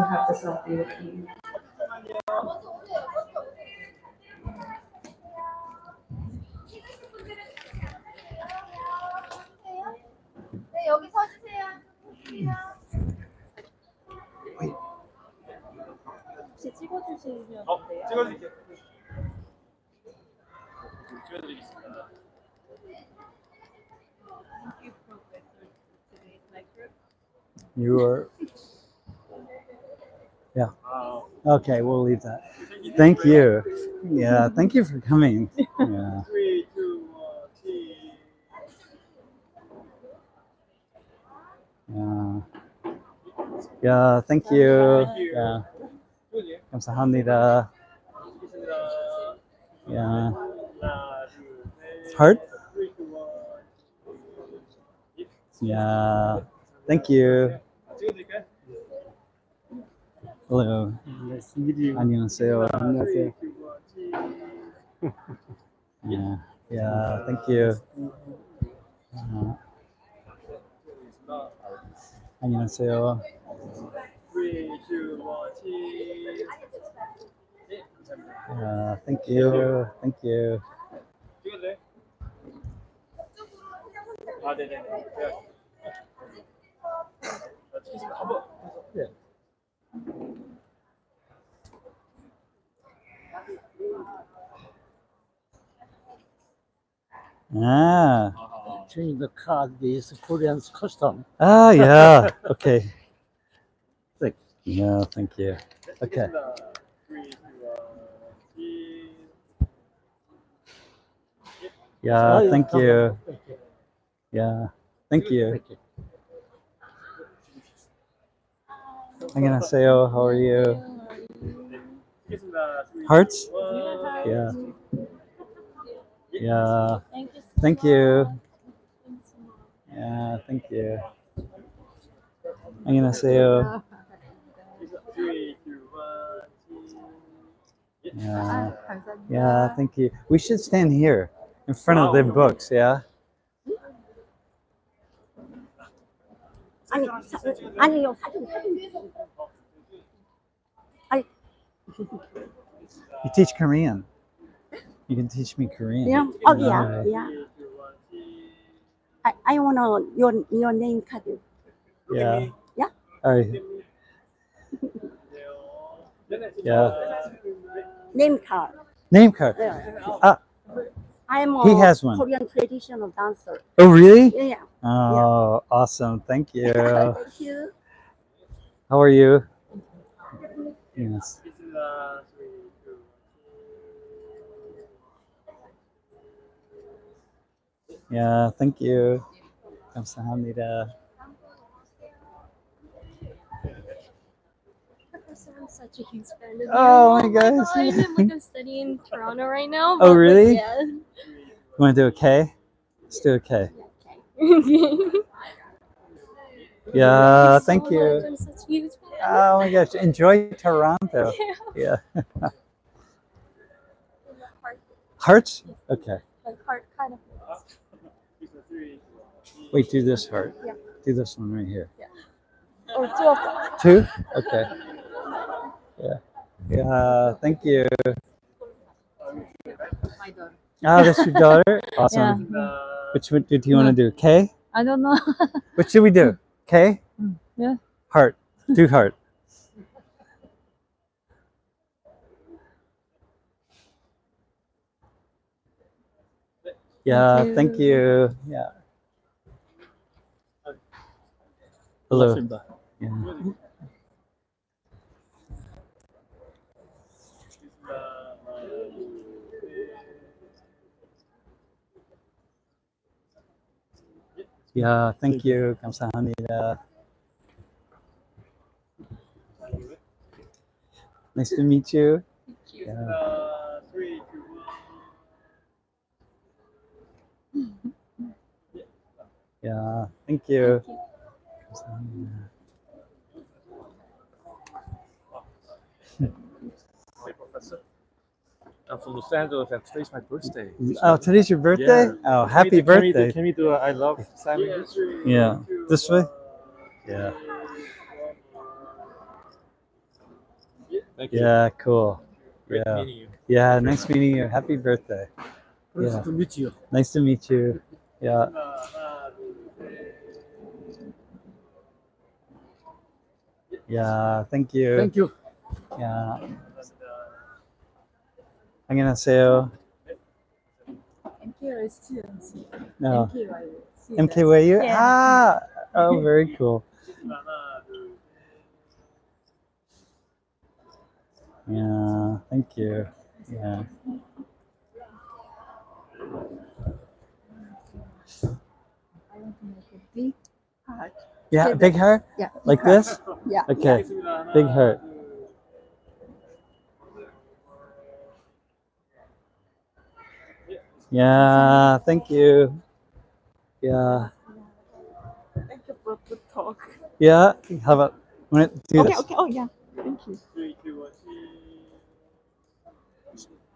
have the selfie with you.
네, 여기 서주세요. 혹시 찍어주시면 돼요?
찍어드릴게요. 찍어드리겠습니다.
You are. Yeah. Okay, we'll leave that. Thank you. Yeah, thank you for coming. Yeah.
3, 2, 1,
Yeah, thank you. Yeah. 감사합니다. Yeah. Heart? Yeah. Thank you. Hello.
Nice to meet you.
안녕하세요.
안녕하세요.
Yeah, thank you. 안녕하세요.
3, 2, 1,
Thank you. Thank you.
찍어도 돼? 아, 네네. 찍겠습니다. 한번. 네.
Change the card is Korean custom.
Yeah. Okay. Yeah, thank you. Okay. Yeah, thank you. Yeah, thank you. 안녕하세요. How are you? Hearts? Yeah. Yeah. Thank you. Yeah, thank you. 안녕하세요. Yeah, thank you. We should stand here in front of the books, yeah?
아니요, 사진.
You teach Korean. You can teach me Korean.
Yeah. Oh, yeah. I want your name card.
Yeah.
Yeah.
All right. Yeah.
Name card.
Name card.
Yeah. I'm
he has one.
Korean traditional dancer.
Oh, really?
Yeah.
Oh, awesome. Thank you.
Thank you.
How are you? Yes. Yeah, thank you. 감사합니다.
I'm such a huge fan of you.
Oh my gosh.
I'm studying in Toronto right now.
Oh, really?
Yeah.
You want to do a K? Let's do a K. Yeah, thank
so
you.
much. I'm such a huge fan.
Oh my gosh, enjoy Toronto. Yeah. Hearts? Okay.
Like heart kind of.
Wait, do this heart.
Yeah.
Do this one right here.
Yeah. Or two of them.
Two? Okay. Yeah. Yeah, thank you.
My daughter.
Oh, that's your daughter? Awesome.
Yeah.
Which one did you want to do? K?
I don't know.
What should we do? K?
Yeah.
Heart. Do heart. Yeah, thank you. Yeah. Hello. Yeah. Yeah, thank you. 감사합니다. Nice to meet you. Yeah.
3, 2, 1.
Yeah, thank you.
Hey, Professor. I'm from Los Angeles and today's my birthday.
Oh, today's your birthday?
Yeah.
Oh, happy birthday.
Can we do I love Sam의?
Yeah. This way? Yeah.
Thank you.
Yeah, cool.
Great
Yeah.
meeting you.
Yeah, nice meeting you. Happy birthday.
Nice
Yeah.
to meet you.
Nice to meet you. Yeah. Yeah, thank you.
Thank you.
Yeah. 안녕하세요.
MKY students.
No.
MKY.
MKYU?
Yeah.
Ah! Oh, very cool. Yeah, thank you. Yeah.
I want to make a big heart.
Yeah, big heart?
Yeah.
Like this?
Yeah.
Okay. Big heart. Yeah, thank you. Yeah.
Thank you for the talk.
Yeah. How about want to do
Okay,
this?
okay. Oh, yeah. Thank you.
3, 2, 1.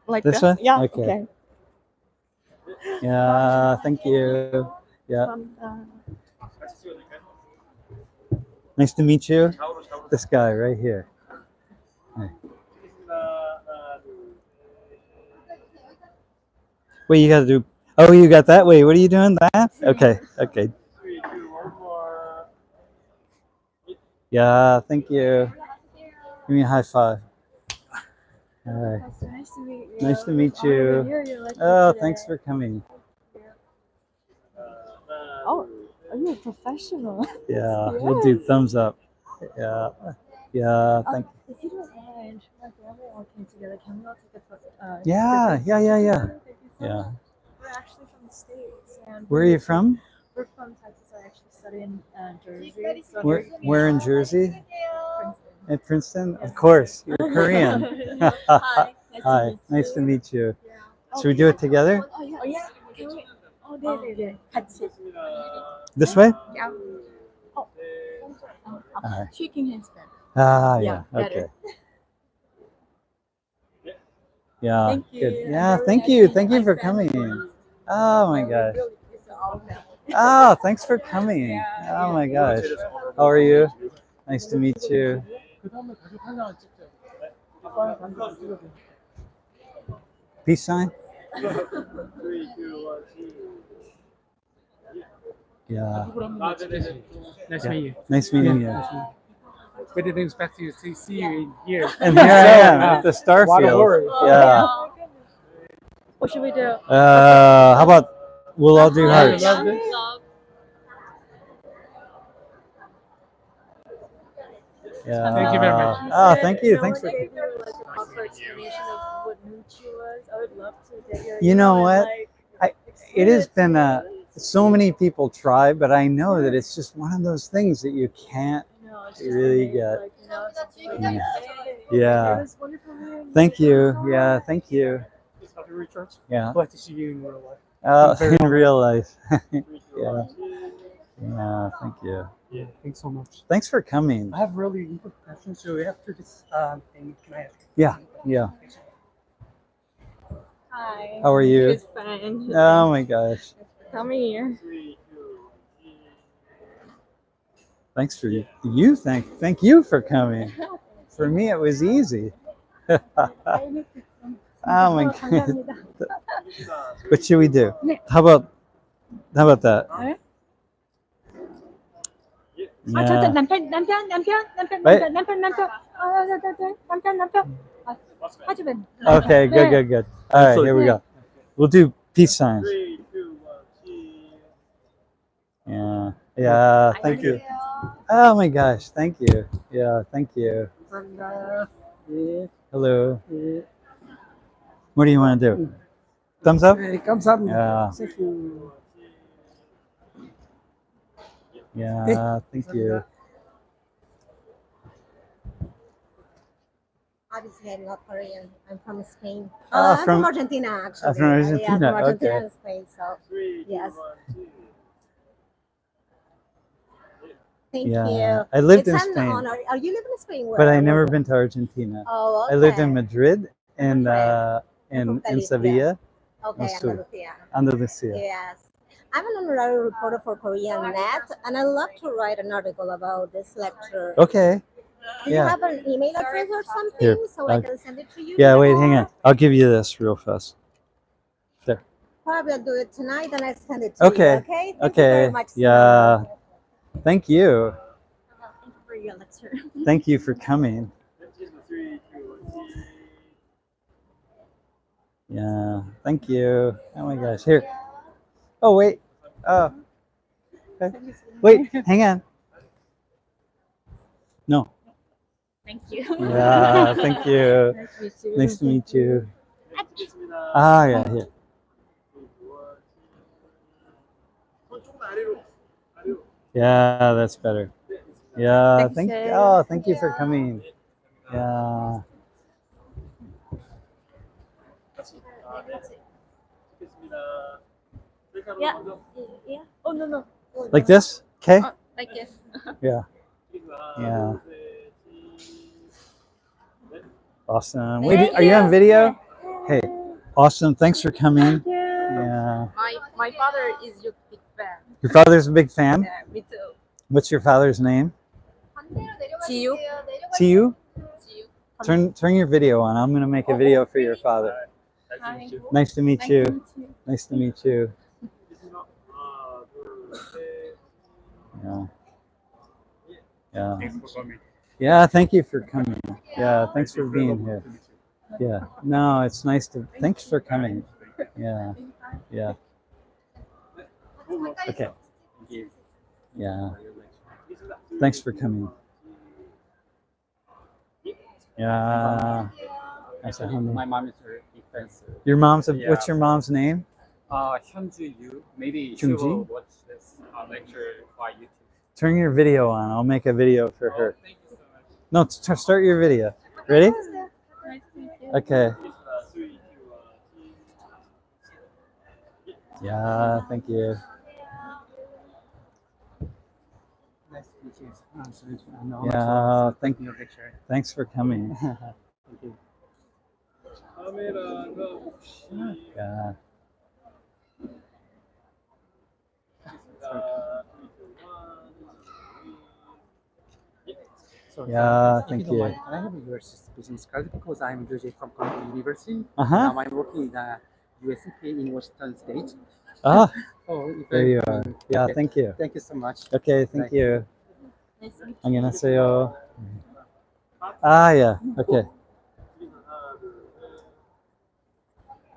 Like
This
that?
one?
Yeah.
Okay.
Okay.
Yeah, thank you. Yeah. Nice to meet you. This guy right here. Hi. Wait, you gotta do. Oh, you got that? Wait, what are you doing? That? Okay, okay.
3, 2, 1 more.
Yeah, thank you. Give me a high five. All right.
Nice to meet you.
Nice to meet
Honored to
you.
hear your lecture
Oh,
today.
thanks for coming.
Oh, are you a professional?
Yeah, we'll do thumbs up. Yeah, yeah. Thank.
If you don't mind, my family all came together. Can we all take a photo?
Yeah, yeah, yeah, yeah.
Thank you so
Yeah.
much. We're actually from the States. And
Where are you from?
We're from Texas. I actually study in Jersey. So
Where in Jersey?
Princeton.
At Princeton? Of course. You're Korean.
Hi.
Hi. Nice to meet you. Should we do it together?
Oh, yeah. Oh, yeah. Can we? Oh, 네네네. 같이.
This way?
Yeah. Oh.
Alright.
Shaking hands better.
Ah, yeah.
better.
Okay. Yeah.
Thank you.
Good. Yeah.
Very
Thank
nice
you.
meeting
Thank you
my
for
family.
coming. Oh my gosh.
Really, it's all family.
Oh, thanks for coming. Oh my gosh. How are you? Nice to meet you. Peace sign?
3, 2, 1.
Yeah.
Nice to meet you.
Nice meeting you.
We didn't expect you to see you in here.
And here I am at the Starfield. Yeah.
What should we do?
How about we'll all do hearts? Yeah.
Thank you very much.
Oh, thank you. Thanks for.
Gave you like a proper explanation of what Nuchi was. I would love to get your.
You know what?
Like,
It has been so many people try, but I know that it's just one of those things that you can't really get.
like, you know,
Yeah.
It
Yeah.
was wonderful meeting you.
Thank you. Yeah. Thank you.
Happy returns.
Yeah.
Glad to see you in real life.
Oh,
Very
in real life. Yeah. Yeah. Thank you.
Yeah, thanks so much.
Thanks for coming.
I have really good questions. So after this thing, can I ask?
Yeah, yeah.
Hi.
How are you?
It's fine.
Oh my gosh.
Come here.
Thanks for you. Thank you for coming. For me, it was easy. Oh my god. What should we do? How about that? Yeah. Okay, good. All right, here we go. We'll do peace signs. Yeah, thank you. Oh my gosh, thank you. Yeah, thank you. Hello. What do you want to do? Thumbs up?
Thumbs up.
Yeah.
Thank you.
Yeah, thank you.
Obviously, I'm not Korean. I'm from Spain.
Ah,
I'm from Argentina, actually.
From Argentina,
Yeah, from Argentina
okay.
and Spain. So, yes. Thank
Yeah,
you.
I lived
It's
in
an
Spain.
honor. Are you live in Spain?
But I
Where?
never been to Argentina.
Oh, okay.
I lived in Madrid and in
Galicia.
Sevilla.
Okay,
Sur.
Andalusia.
Andalusia.
Yes. I'm an honorary reporter for Korean Net, and I love to write an article about this lecture.
Okay.
Do you
Yeah.
have an email address or something
Here,
so I can send it to you?
Yeah, wait, hang on. I'll give you this real fast. There.
Probably I'll do it tonight and I send it to
Okay.
you. Okay. Thank
Okay.
you very much.
Yeah. Thank you.
Thank you for your lecture.
Thank you for coming. Yeah. Thank you. Oh my gosh. Here. Oh wait. Oh. Okay. Wait. Hang on. No.
Thank you.
Yeah. Thank you. Nice to meet you. Ah, yeah. Here. Yeah, that's better. Yeah. Thank you for coming. Yeah.
Yeah. Yeah. Oh no.
Like this? Okay.
Like this.
Yeah. Yeah. Awesome. Wait, are you on video? Hey, awesome. Thanks for coming. Yeah.
My father is your big fan.
Your father's a big fan?
Yeah, me too.
What's your father's name?
Chiyu.
Chiyu? Turn your video on. I'm going to make a video for your father.
Hi.
Nice to meet you. Nice to meet you. Yeah. Yeah.
Thanks for coming.
Yeah, thank you for coming. Yeah, thanks for being here. Yeah. No, it's nice to. Thanks for coming. Yeah. Yeah. Okay. Yeah. Thanks for coming. Yeah.
My mom is a defense.
Your mom's what's your mom's name?
Hyunju Yu. Maybe she
Hyunji?
will watch this lecture by YouTube.
Turn your video on. I'll make a video for her. No, start your video. Ready? Okay. Yeah, thank you.
Nice to meet you.
Yeah,
Your picture.
thanks for coming.
Thank you.
Yeah.
So,
Yeah,
if
thank
don't
you.
mind, can I have your business card because I'm usually from Columbia University.
Uh-huh.
Now I'm working in the USCP in Washington State.
Ah,
Oh, if
there
I-
you are. Yeah,
okay.
thank you.
Thank you so much.
Okay, thank
Bye.
you.
Nice to meet you.
안녕하세요. Ah, yeah. Okay.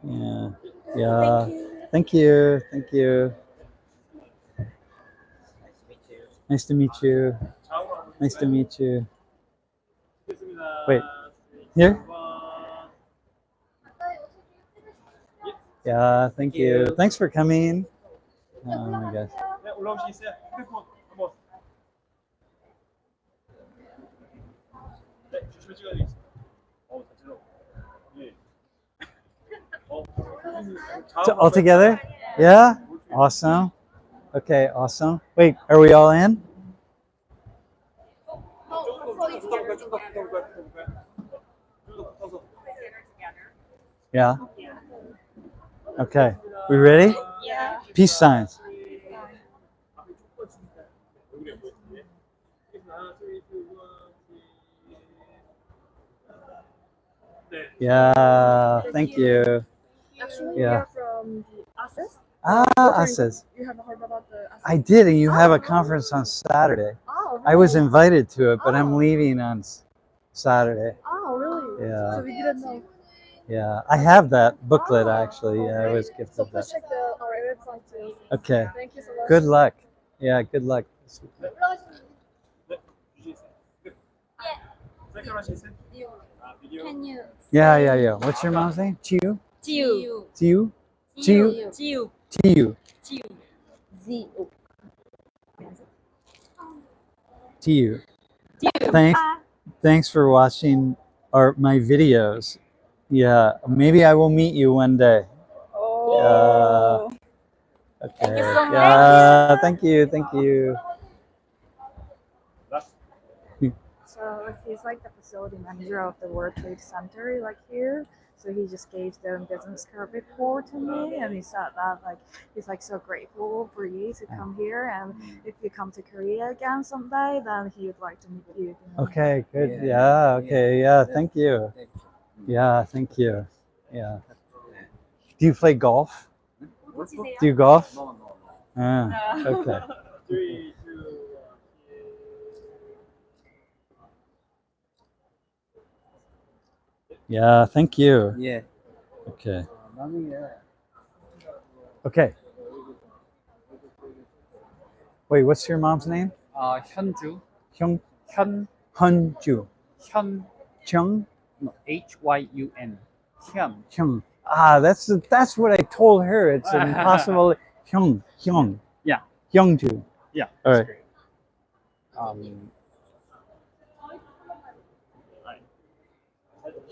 Yeah. Yeah. Thank you. Thank you. Nice to meet you. Nice to meet you. Wait. Here? Yeah, thank you. Thanks for coming. Oh my gosh. All together? Yeah? Awesome. Okay, awesome. Wait, are we all in? Yeah. Okay. We ready?
Yeah.
Peace signs. Yeah. Thank you.
Actually,
Yeah.
you're from the ASES.
ASES.
You haven't heard about the ASES?
I did, and you have a conference on Saturday.
Oh, really?
I was invited to it, but I'm leaving on Saturday.
Oh, really?
Yeah.
So we didn't know.
Yeah, I have that booklet actually. Yeah, I was gifted
So
that.
please check our website too.
Okay.
Thank you so much.
Good luck. Yeah, good luck.
Can you?
Yeah. What's your mom's name? Chiu?
Jiu.
Jiu? Jiu?
Jiu.
Jiu.
Jiu.
Jiu. Thanks for watching my videos. Yeah, maybe I will meet you one day.
Oh.
Okay.
Thank you so much.
Yeah, thank you.
So he's like the facility manager of the World Trade Center, like here. So he just gave them business card before to me, and he said that like he's like so grateful for you to come here, and if you come to Korea again someday, then he would like to meet you.
Okay, good. Yeah, okay, yeah, thank you. Yeah, thank you. Yeah. Do you play golf? Do you golf? Ah, okay. Yeah, thank you.
Yeah.
Okay. Okay. Wait, what's your mom's name?
현주.
Hyun
현.
Hunju.
현.
Chung?
No, HYUN. 현.
Hyung. Ah, that's what I told her. It's impossible. Hyung.
Yeah.
Hyungju.
Yeah.
All right.
Great.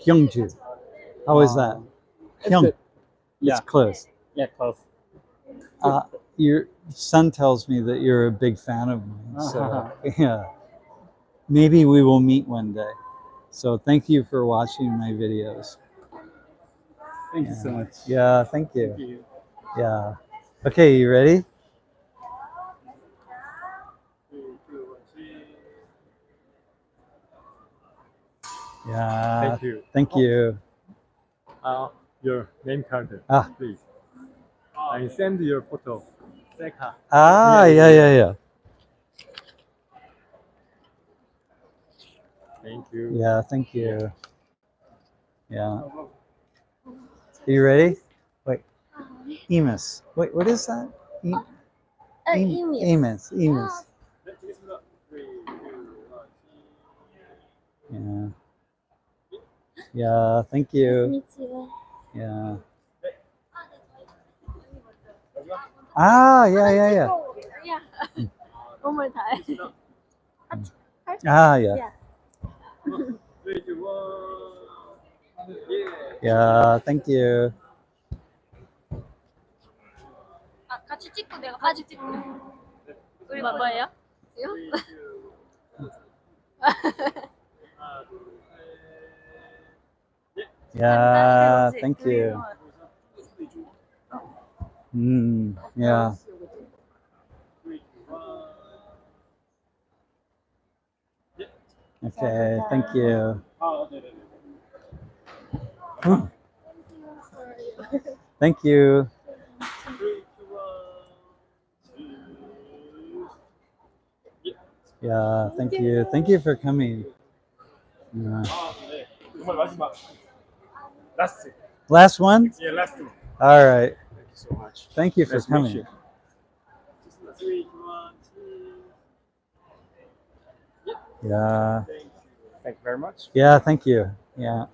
Hyungju. How is that? Hyung.
good. Yeah.
It's close.
Yeah, close.
Your son tells me that you're a big fan of mine. So yeah. Maybe we will meet one day. So thank you for watching my videos.
Thank you so much.
Yeah, thank you.
Thank you.
Yeah. Okay, you ready? Yeah.
Thank you.
Thank you.
Your name card, please. I send your photo. Seka.
Yeah.
Thank you.
Yeah, thank you. Yeah. Are you ready? Wait. Emus. Wait, what is that? Emus. Yeah. Yeah, thank you. Yeah. Yeah.
One more time.
Yeah. Yeah, thank you.
같이 찍고 내가 같이 찍고. 우리 뭐예요?
Yeah, thank you. Yeah. Okay, thank you. Thank you. Yeah, thank you. Thank you for coming. Yeah. Last one?
Yeah, last one.
All right.
Thank you so much.
Thank you for
Nice to meet
coming.
you.
Yeah.
Thank you very much.
Yeah, thank you. Yeah.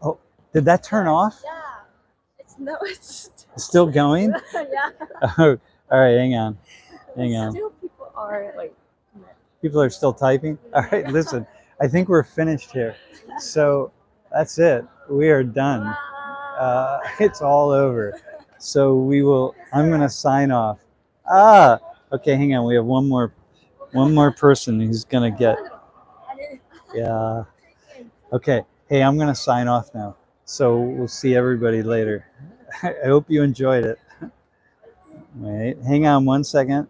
Oh, did that turn off?
Yeah. It's
Still going?
yeah.
Oh, all right, hang on.
Still people are like.
People are still typing? All right, listen, I think we're finished here. So that's it. We are done. It's all over. So I'm going to sign off. Okay, hang on. We have one more person who's going to get, yeah. Okay. Hey, I'm gonna sign off now. So we'll see everybody later. I hope you enjoyed it. Wait, hang on one second.